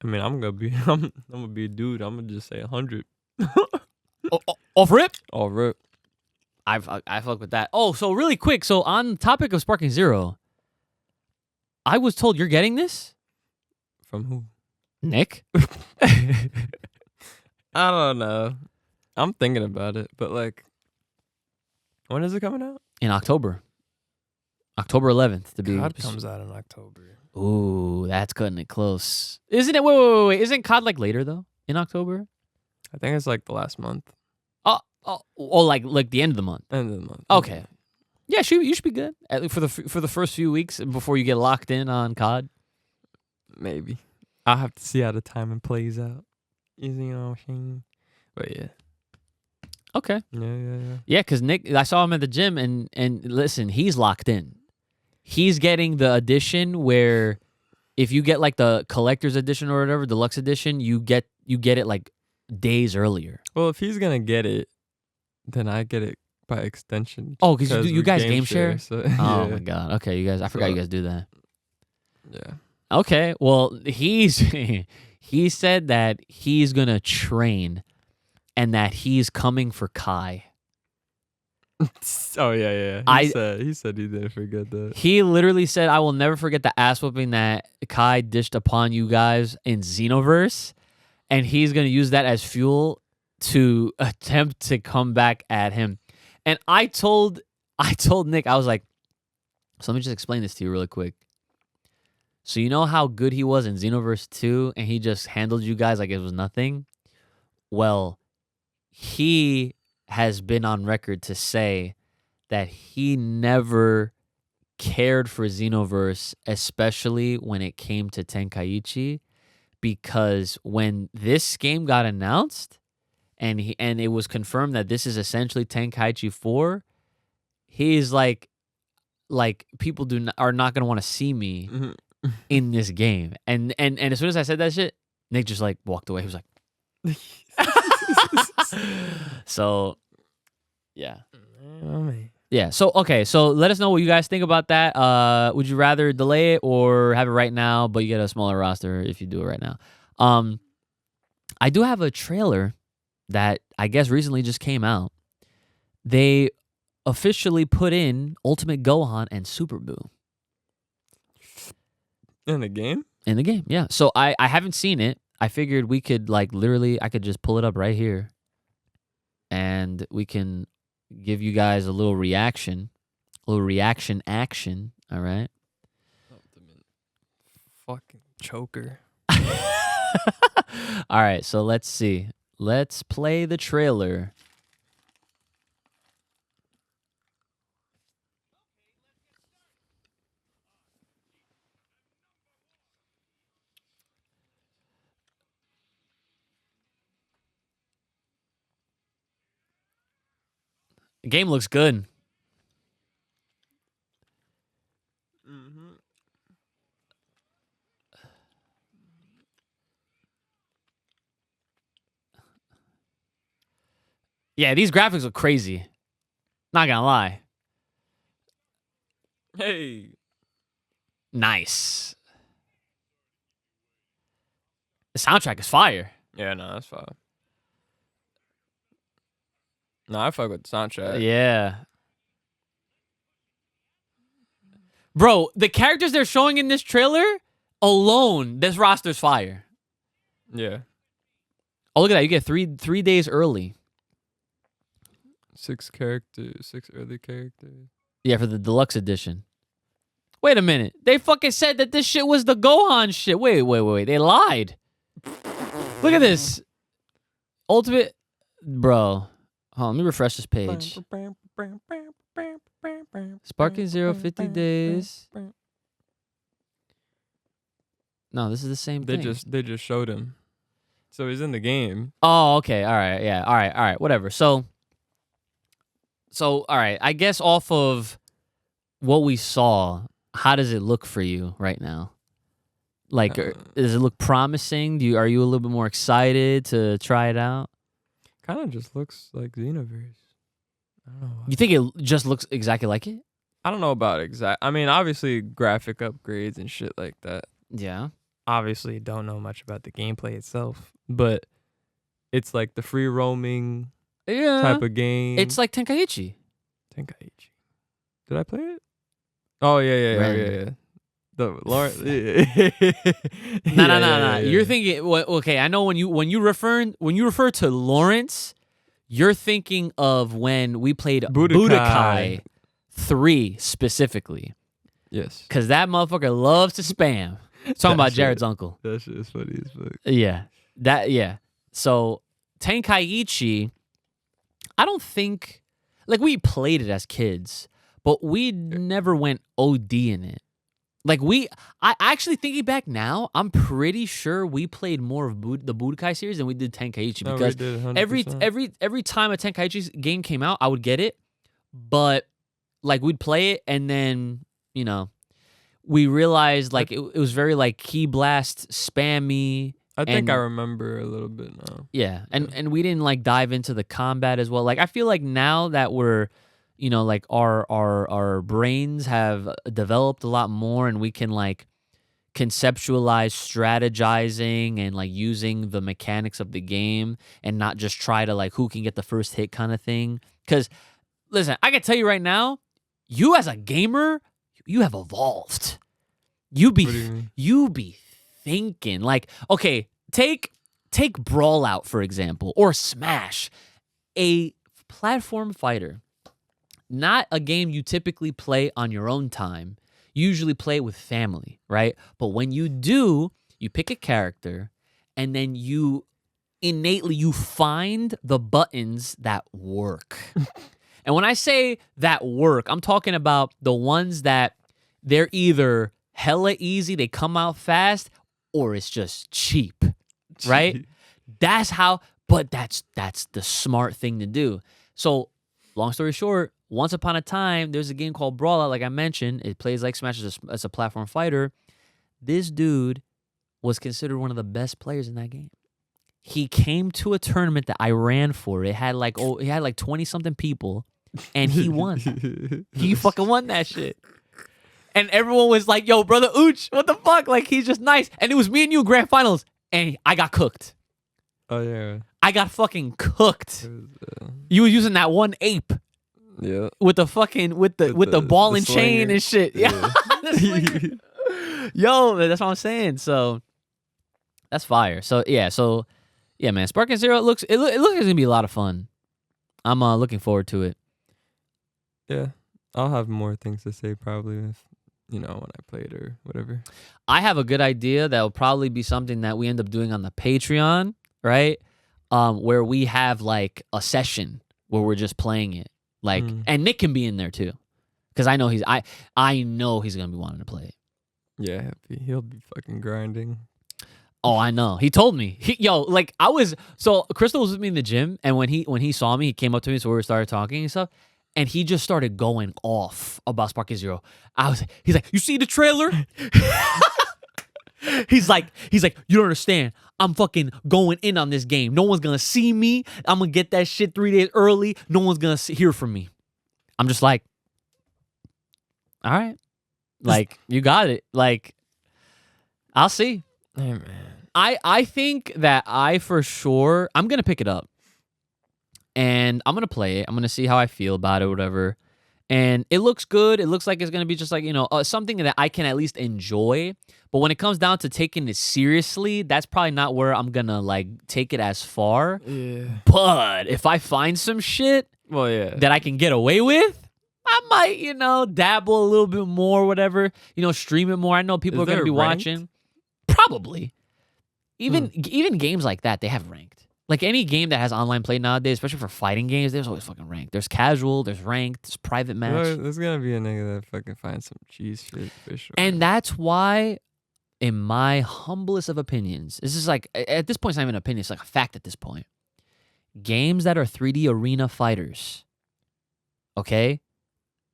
I mean, I'm gonna be a dude. I'm gonna just say 100. Off rip. All right. I fuck with that. Oh, so really quick. So on the topic of Sparking Zero, I was told you're getting this, From who? Nick. I don't know. I'm thinking about it, but like, when is it coming out? In October. October 11th to be. COD comes out in October. Ooh, that's cutting it close. Isn't it? Wait. Isn't COD like later though? In October? I think it's like the last month. Oh, like the end of the month. End of the month. Okay. Yeah, you should be good for the first few weeks before you get locked in on COD. Maybe. I'll have to see how the timing plays out. You know what I'm saying? But yeah. Okay. Yeah. Yeah, because Nick, I saw him at the gym, and listen, he's locked in. He's getting the edition where if you get like the collector's edition or whatever, deluxe edition, you get it like days earlier. Well, if he's gonna get it, then I get it by extension. Oh, because you we guys game share? So, Oh yeah. my god. Okay, you guys. I forgot you guys do that. Yeah. Okay. Well, he said that he's gonna train, and that he's coming for Kai. Oh yeah. He said he didn't forget that. He literally said, "I will never forget the ass whooping that Kai dished upon you guys in Xenoverse, and he's gonna use that as fuel to attempt to come back at him." And I told Nick, I was like, so let me just explain this to you really quick. So you know how good he was in Xenoverse 2, and he just handled you guys like it was nothing? Well, he has been on record to say that he never cared for Xenoverse, especially when it came to Tenkaichi, because when this game got announced and it was confirmed that this is essentially Tenkaichi 4, he's like people are not going to want to see me in this game. And as soon as I said that shit, Nick just like walked away. He was like so yeah. Yeah. So okay. So let us know what you guys think about that. Would you rather delay it or have it right now, but you get a smaller roster if you do it right now? I do have a trailer that I guess recently just came out. They officially put in Ultimate Gohan and Super Buu In the game? in the game. Yeah. So I haven't seen it. I figured we could I could just pull it up right here, and we can give you guys a little reaction action. All right. Ultimate fucking choker. All right. So let's see. Let's play the trailer. The game looks good. Mm-hmm. Yeah, these graphics look crazy. Not gonna lie. Hey. Nice. The soundtrack is fire. Yeah, no, that's fine. No, I fuck with the soundtrack. Yeah. Bro, the characters they're showing in this trailer alone, this roster's fire. Yeah. Oh, look at that. You get 3 days early. 6 characters, 6 early characters. Yeah, for the deluxe edition. Wait a minute. They fucking said that this shit was the Gohan shit. Wait. They lied. Look at this. Ultimate. Bro. Hold on, let me refresh this page. Sparking Zero, 50 days. No, this is the same thing. They just showed him. So he's in the game. Oh, okay. All right. Yeah. All right. Whatever. So, all right. I guess off of what we saw, how does it look for you right now? Like, does it look promising? Are you a little bit more excited to try it out? Kind of just looks like Xenoverse. I don't know. You think it just looks exactly like it? I don't know about exact. I mean, obviously graphic upgrades and shit like that. Yeah. Obviously, don't know much about the gameplay itself, but it's like the free roaming type of game. It's like Tenkaichi. Tenkaichi. Did I play it? Oh yeah. The Lawrence. No. You're thinking. Okay, I know when you refer to Lawrence, you're thinking of when we played Budokai 3 specifically. Yes. Because that motherfucker loves to spam. Talking about Jared's uncle. That shit is funny as fuck. Yeah. So Tenkaichi, I don't think like we played it as kids, but we never went OD in it. Like I actually thinking back now, I'm pretty sure we played more of the Budokai series than we did Tenkaichi because we did 100%. every time a Tenkaichi game came out, I would get it, but like we'd play it and then we realized like it was very like key blast spammy. I think I remember a little bit now. Yeah, and we didn't like dive into the combat as well. Like I feel like now that we're like our brains have developed a lot more and we can like conceptualize strategizing and like using the mechanics of the game and not just try to like who can get the first hit kind of thing. Because listen, I can tell you right now, you as a gamer, you have evolved. You be thinking like, okay, take Brawl Out for example, or Smash, a platform fighter. Not a game you typically play on your own time. You usually play it with family, right? But when you do, you pick a character and then you innately find the buttons that work. And when I say that work, I'm talking about the ones that they're either hella easy, they come out fast, or it's just cheap, right? That's the smart thing to do. So long story short, once upon a time, there's a game called Brawl Out, like I mentioned. It plays like Smash as a platform fighter. This dude was considered one of the best players in that game. He came to a tournament that I ran for. It had like 20-something people, and he won. He fucking won that shit. And everyone was like, yo, brother Ooch, what the fuck? Like, he's just nice. And it was me and you in grand finals, and I got cooked. Oh, yeah. I got fucking cooked. You were using that one ape. Yeah. With the fucking with the ball and chain and shit. Yeah. Yo, that's what I'm saying. So that's fire. So yeah, man. Sparking Zero it looks like it's gonna be a lot of fun. I'm looking forward to it. Yeah. I'll have more things to say probably if when I play it or whatever. I have a good idea that will probably be something that we end up doing on the Patreon, right? Where we have like a session where we're just playing it. Like, and Nick can be in there too, because I know I know he's gonna be wanting to play it. Yeah, he'll be fucking grinding. Oh, I know. He told me. Crystal was with me in the gym, and when he saw me, he came up to me, so we started talking and stuff, and he just started going off about Sparking Zero. He's like, you see the trailer? He's like, you don't understand. I'm fucking going in on this game. No one's gonna see me. I'm gonna get that shit 3 days early. No one's gonna hear from me. I'm just like, all right, like you got it. Like, I'll see. Hey, man. I think that for sure I'm gonna pick it up, and I'm gonna play it. I'm gonna see how I feel about it, whatever. And it looks good. It looks like it's going to be just like, something that I can at least enjoy. But when it comes down to taking it seriously, that's probably not where I'm going to like take it as far. Yeah. But if I find some shit Well, yeah. that I can get away with, I might, dabble a little bit more, whatever, stream it more. I know people Is are going to there be ranked? watching. Probably. Even games like that, they have ranked. Like any game that has online play nowadays, especially for fighting games, there's always fucking ranked. There's casual, there's ranked, there's private match. There's gonna be a nigga that fucking finds some cheese shit for sure. And that's why, in my humblest of opinions, this is like, at this point, it's not even an opinion, it's like a fact at this point. Games that are 3D arena fighters, okay,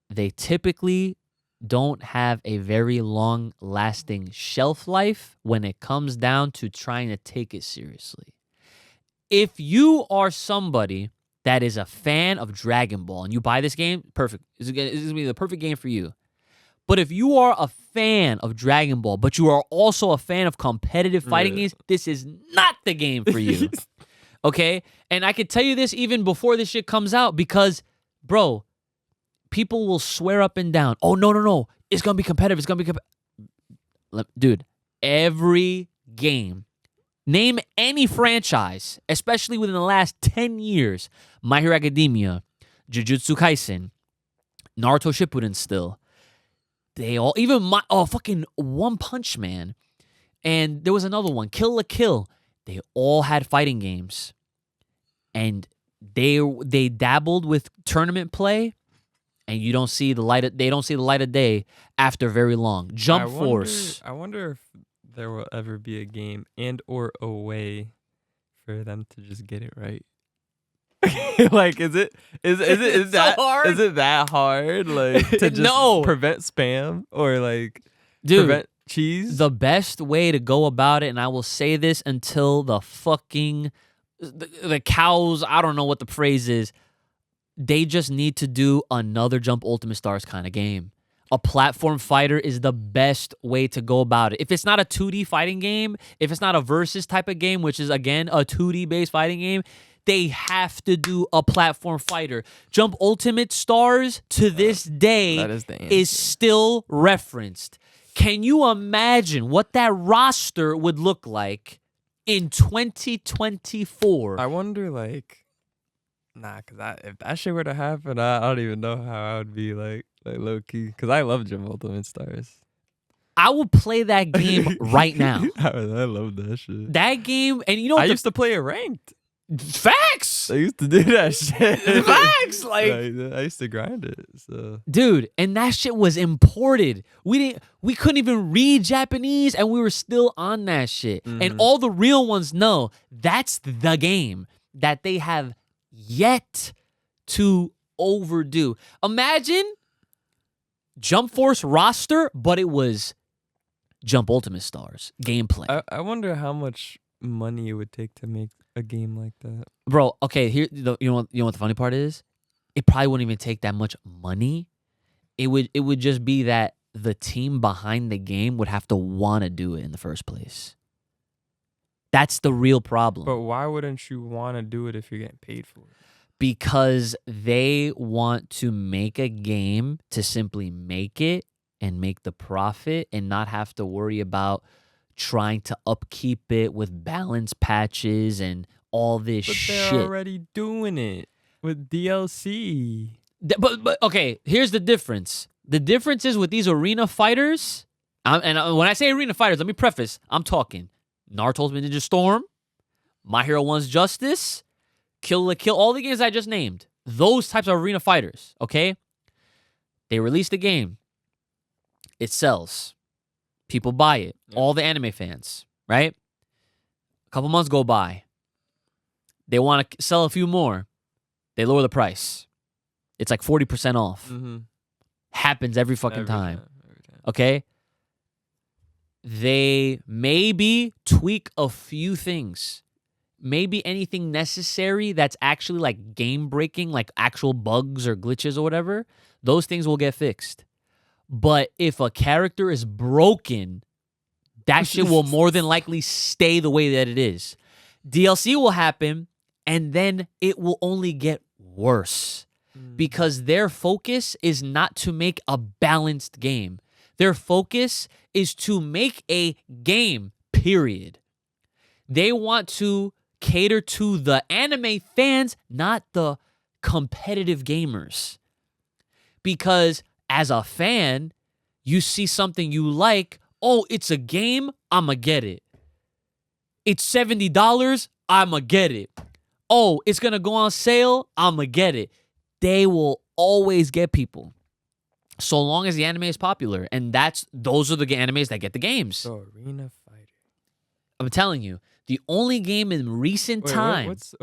they typically don't have a very long-lasting shelf life when it comes down to trying to take it seriously. If you are somebody that is a fan of Dragon Ball and you buy this game, perfect. This is going to be the perfect game for you. But if you are a fan of Dragon Ball, but you are also a fan of competitive fighting games, this is not the game for you. Okay? And I can tell you this even before this shit comes out because, bro, people will swear up and down, oh, no. It's going to be competitive. It's going to be competitive. Dude, every game, name any franchise, especially within the last 10 years, My Hero Academia, Jujutsu Kaisen, Naruto Shippuden still, they all, even fucking One Punch Man, and there was another one, Kill la Kill, they all had fighting games, and they dabbled with tournament play, and you don't see the light of, they don't see the light of day after very long. Jump Force. I wonder if there will ever be a game and or a way for them to just get it right. Like, is it that hard? Is it that hard? Like to just No. prevent spam or like Dude, prevent cheese? the best way to go about it, and I will say this until the fucking the cows, I don't know what the phrase is, they just need to do another Jump Ultimate Stars kind of game. A platform fighter is the best way to go about it. If it's not a 2D fighting game, if it's not a versus type of game, which is, again, a 2D based fighting game, they have to do a platform fighter. Jump Ultimate Stars, to this day, that is the is answer. still referenced. Can you imagine what that roster would look like in 2024? I wonder, like, cause if that shit were to happen, I don't even know how I would be like low key. Cause I love Jump Ultimate Stars. I will play that game right now. I love that shit. That game, and you know I what? used to play it ranked. Facts! I used to do that shit. Facts! Like, I used to grind it. So dude, and that shit was imported. We couldn't even read Japanese, and we were still on that shit. And all the real ones know that's the game that they have yet to overdo. Imagine Jump Force roster, but it was Jump Ultimate Stars gameplay. I wonder how much money it would take to make a game like that. Bro, okay, here you know what the funny part is? It probably wouldn't even take that much money. It would just be that the team behind the game would have to want to do it in the first place. That's the real problem. But why wouldn't you want to do it if you're getting paid for it? Because they want to make a game to simply make it and make the profit and not have to worry about trying to upkeep it with balance patches and all this But shit. they're already doing it with DLC. But okay, here's the difference. The difference is with these arena fighters, and when I say arena fighters, let me preface, I'm talking Naruto Ultimate Ninja Storm, My Hero 1's Justice, Kill la Kill, all the games I just named. Those types of arena fighters, okay? They release the game. It sells. People buy it. Yeah. All the anime fans, right? A couple months go by. They want to sell a few more. They lower the price. It's like 40% off. Mm-hmm. Happens every fucking time. Okay? They maybe tweak a few things. Maybe anything necessary that's actually like game breaking, like actual bugs or glitches or whatever, those things will get fixed. But if a character is broken, that shit will more than likely stay the way that it is. DLC will happen, and then it will only get worse. because their focus is not to make a balanced game. Their focus is to make a game, period. They want to cater to the anime fans, not the competitive gamers. Because as a fan, you see something you like, oh, it's a game, I'ma get it. It's $70, I'ma get it. Oh, it's gonna go on sale, I'ma get it. They will always get people. So long as the anime is popular. And those are the animes that get the games. So Arena Fighter. I'm telling you, the only game in recent time. What's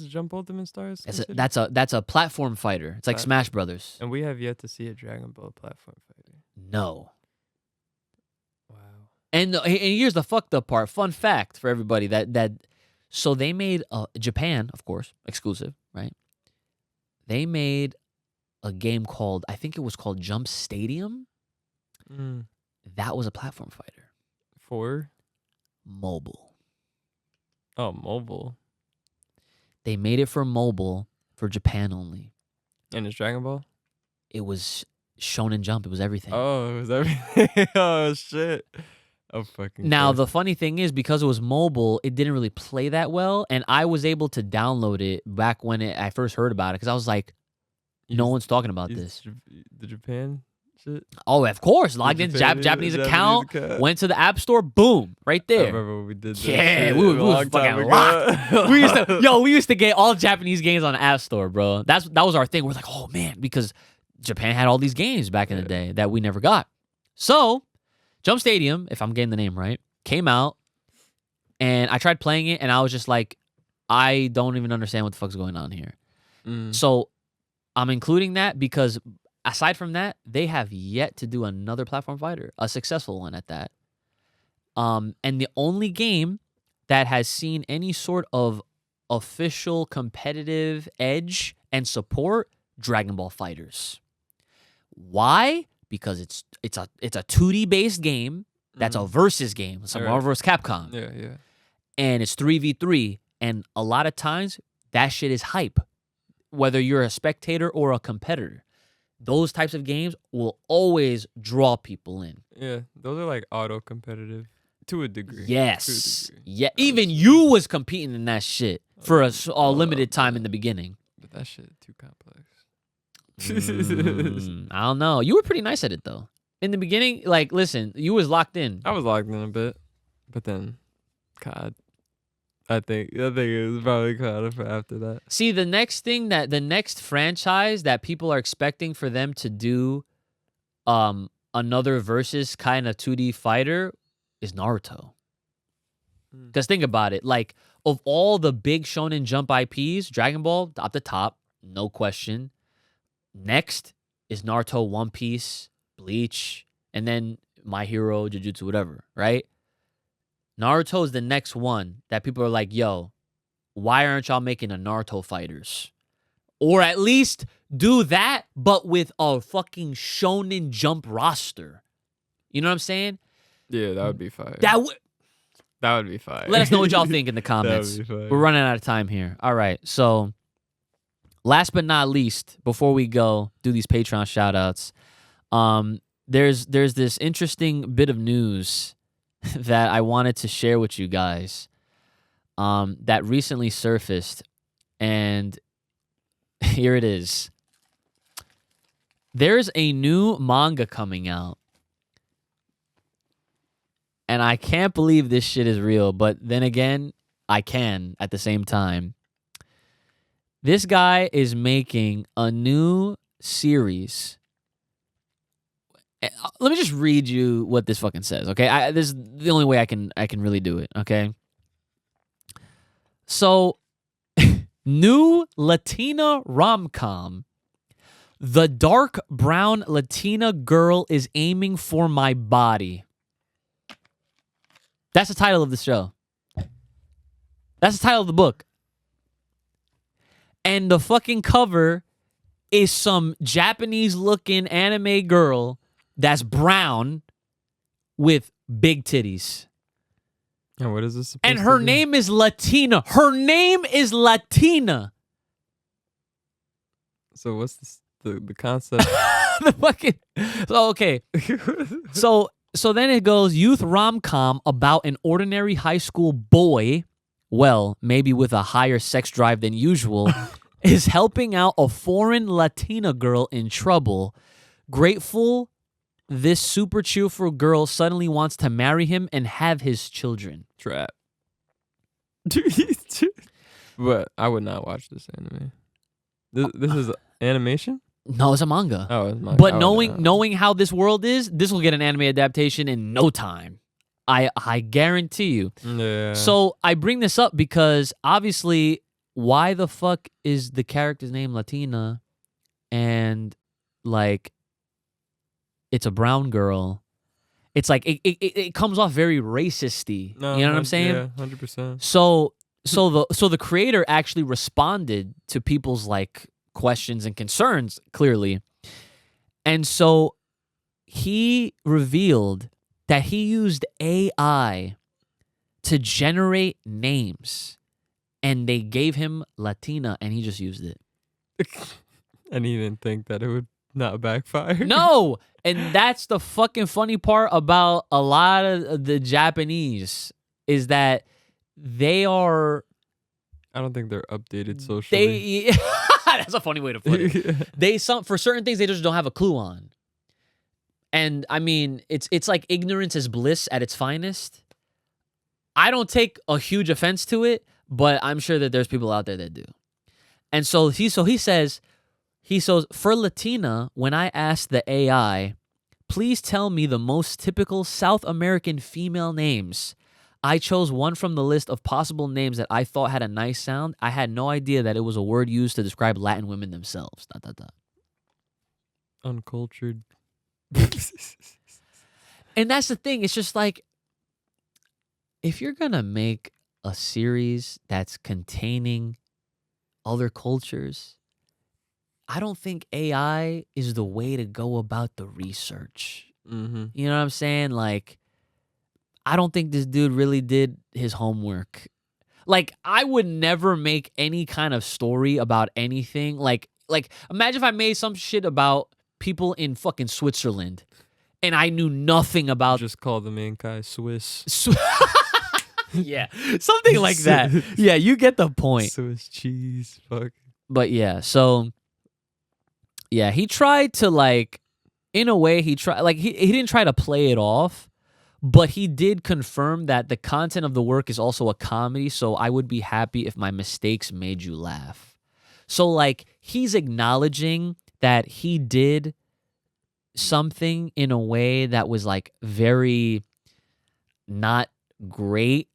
Jump Ultimate Stars? That's a platform fighter. It's like Smash Brothers. And we have yet to see a Dragon Ball platform fighter. No. Wow. And here's the fucked up part. Fun fact for everybody so they made Japan, of course, exclusive, right? They made a game I think it was called Jump Stadium. That was a platform fighter. For? Mobile. Oh, mobile. They made it for mobile for Japan only. And it's Dragon Ball? It was Shonen Jump. It was everything. Oh, it was everything. Oh, shit. Oh, fucking Now, Christ. the funny thing is, because it was mobile, it didn't really play that well. And I was able to download it back when I first heard about it because I was like, no one's talking about this. The Japan shit? Oh, of course. Logged in Japanese account, went to the App Store, boom, right I there. remember when we did that. Yeah, shit we a was long fucking time ago. locked. We used to get all Japanese games on the App Store, bro. That was our thing. We're like, oh man, because Japan had all these games back in the day that we never got. So, Jump Stadium, if I'm getting the name right, came out, and I tried playing it, and I was just like, I don't even understand what the fuck's going on here. So, I'm including that because aside from that, they have yet to do another platform fighter, a successful one at that. And the only game that has seen any sort of official competitive edge and support, Dragon Ball FighterZ. Why? Because it's a 2D based game that's a versus game, some Marvel vs. Capcom. Yeah. And it's 3v3, and a lot of times that shit is hype. Whether you're a spectator or a competitor, those types of games will always draw people in. Yeah, those are like auto competitive to a degree. Yes. Yeah. Even you was competing in that shit for a limited time in the beginning. But that shit too complex. I don't know. You were pretty nice at it though. In the beginning, like, listen, you was locked in. I was locked in a bit, but then, God, I think it was probably caught for after that. See, the next franchise that people are expecting for them to do another versus kind of 2D fighter is Naruto. Because think about it. Like, of all the big Shonen Jump IPs, Dragon Ball, at the top, no question. Next is Naruto, One Piece, Bleach, and then My Hero, Jujutsu, whatever, right? Naruto is the next one that people are like, yo, why aren't y'all making a Naruto Fighters? Or at least do that, but with a fucking Shonen Jump roster. You know what I'm saying? Yeah, that would be fire. That would be fire. Let us know what y'all think in the comments. That would be fire. We're running out of time here. All right, so last but not least, before we go do these Patreon shoutouts, there's this interesting bit of news that I wanted to share with you guys that recently surfaced, and here it is. There's a new manga coming out, and I can't believe this shit is real, but then again, I can at the same time. This guy is making a new series. Let me just read you what this fucking says, okay? This is the only way I can really do it, okay? So, new Latina rom-com. The dark brown Latina girl is aiming for my body. That's the title of the show. That's the title of the book. And the fucking cover is some Japanese-looking anime girl that's brown with big titties. And what is this supposed And to her be? name is Latina. Her name is Latina. So what's the concept? The fucking so okay. So then it goes youth rom-com about an ordinary high school boy, well, maybe with a higher sex drive than usual, is helping out a foreign Latina girl in trouble. Grateful, this super cheerful girl suddenly wants to marry him and have his children. Trap. But I would not watch this anime. This is animation? No, it's a manga. Oh, it's manga. But I would knowing how this world is, this will get an anime adaptation in no time. I guarantee you. Yeah. So I bring this up because obviously, why the fuck is the character's name Latina and like it's a brown girl? It's like it comes off very racist-y. No, you know what I'm saying? Yeah, 100%. So the creator actually responded to people's like questions and concerns clearly. And so he revealed that he used AI to generate names and they gave him Latina and he just used it. And he didn't think that it would not backfire. No, and that's the fucking funny part about a lot of the Japanese is that they are I don't think they're updated socially. That's a funny way to put it. They for certain things they just don't have a clue on. And I mean, it's like ignorance is bliss at its finest. I don't take a huge offense to it, but I'm sure that there's people out there that do. And so he says, for Latina, when I asked the AI, please tell me the most typical South American female names, I chose one from the list of possible names that I thought had a nice sound. I had no idea that it was a word used to describe Latin women themselves. ... Uncultured. And that's the thing. It's just like, if you're going to make a series that's containing other cultures, I don't think AI is the way to go about the research. Mm-hmm. You know what I'm saying? Like, I don't think this dude really did his homework. Like, I would never make any kind of story about anything. Like imagine if I made some shit about people in fucking Switzerland and I knew nothing about... Just call the main guy Swiss. Yeah, something like that. Yeah, you get the point. Swiss cheese, fuck. But yeah, so... Yeah, he tried to like... In a way, he tried... Like, he didn't try to play it off. But he did confirm that the content of the work is also a comedy, so I would be happy if my mistakes made you laugh. So, like, he's acknowledging that he did something in a way that was, like, very not great.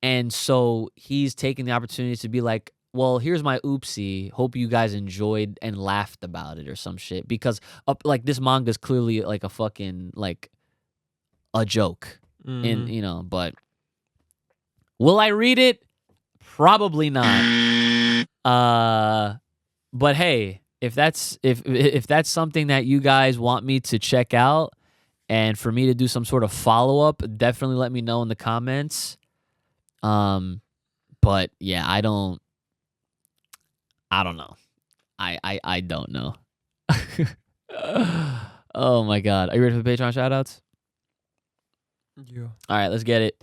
And so he's taking the opportunity to be like, well, here's my oopsie. Hope you guys enjoyed and laughed about it or some shit. Because, like, this manga is clearly, like, a fucking, like... a joke. In, you know, but will I read it? Probably not. But hey, if that's something that you guys want me to check out and for me to do some sort of follow-up, definitely let me know in the comments. But yeah, I don't know. I don't know. Oh my god. Are you ready for the Patreon shoutouts? Yeah. All right, let's get it.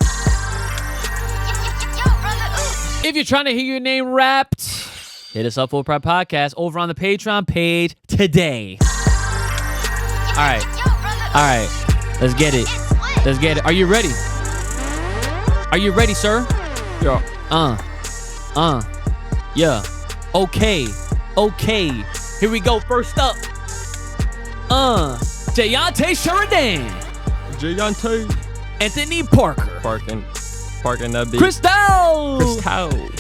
If you're trying to hear your name rapped, hit us up for Pride Podcast over on the Patreon page today. All right, let's get it. Are you ready? Are you ready, sir? Yeah. Yeah. Okay. Here we go. First up. Jayante Sheridan. Jayante. Anthony Parker. Parking that beat. Crystal.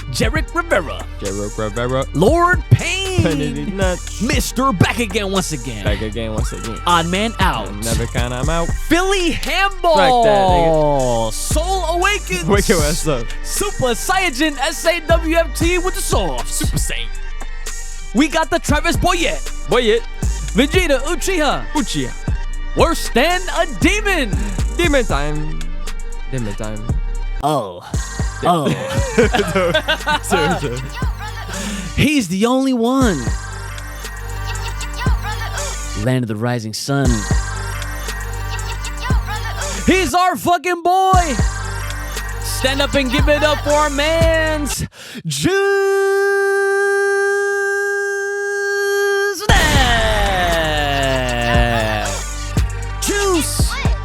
Jarek Rivera. Lord Payne. Nuts. Mr. Back again once again. Odd Man Out. Never count him out. Philly Handball. Like that, nigga. Soul Awakens. Wake your ass up. Super Saiyan SAWFT with the sauce. Super Saiyan. We got the Travis Boyette. Vegeta Uchiha. Worse than a demon. Demon time. Oh. He's the only one. Land of the rising sun. He's our fucking boy. Stand up and give it up for our mans. Juice.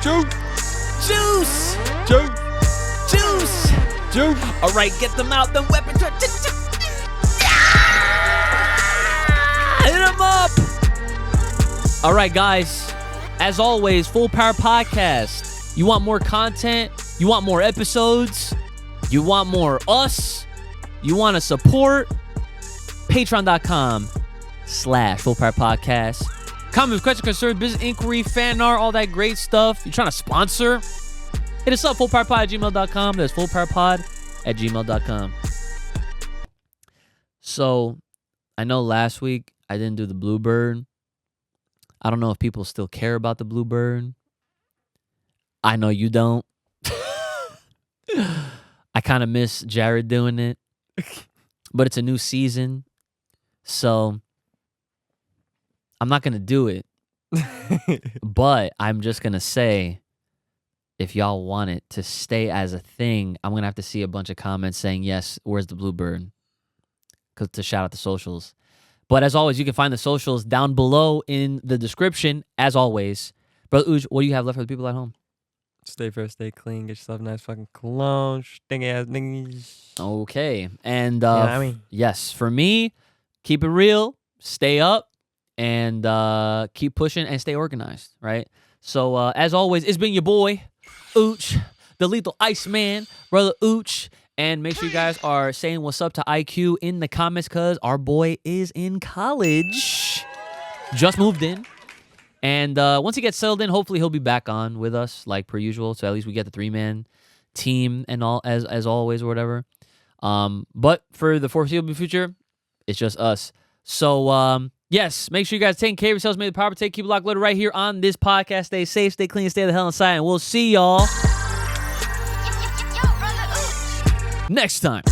Juice. Juice. All right, get them out. Them weapons. Hit them up. All right, guys. As always, Full Power Podcast. You want more content? You want more episodes? You want more us? You want to support? Patreon.com/Full Power Podcast. Comments, questions, concerns, business inquiry, fan art, all that great stuff. You trying to sponsor? Hit us up, fullpowerpod@gmail.com. That's fullpowerpod@gmail.com. So, I know last week I didn't do the Bluebird. I don't know if people still care about the Bluebird. I know you don't. I kind of miss Jared doing it. But it's a new season. So, I'm not going to do it. But I'm just going to say, if y'all want it to stay as a thing, I'm going to have to see a bunch of comments saying, yes, where's the Bluebird? To shout out the socials. But as always, you can find the socials down below in the description, as always. Brother Uj, what do you have left for the people at home? Stay fresh, stay clean, get yourself a nice fucking cologne, stinky ass niggas. Okay. And You know what I mean? yes, for me, keep it real, stay up, and keep pushing and stay organized, right? So as always, it's been your boy, Ooch, the Lethal Iceman, Brother Ooch. And make sure you guys are saying what's up to IQ in the comments because our boy is in college. Just moved in. And once he gets settled in, hopefully he'll be back on with us like per usual. So at least we get the 3-man team and all as always or whatever. But for the foreseeable future, it's just us. So yes, make sure you guys take care of yourselves. May the power take. Keep it locked loaded right here on this podcast. Stay safe, stay clean, stay the hell inside. And we'll see y'all next time.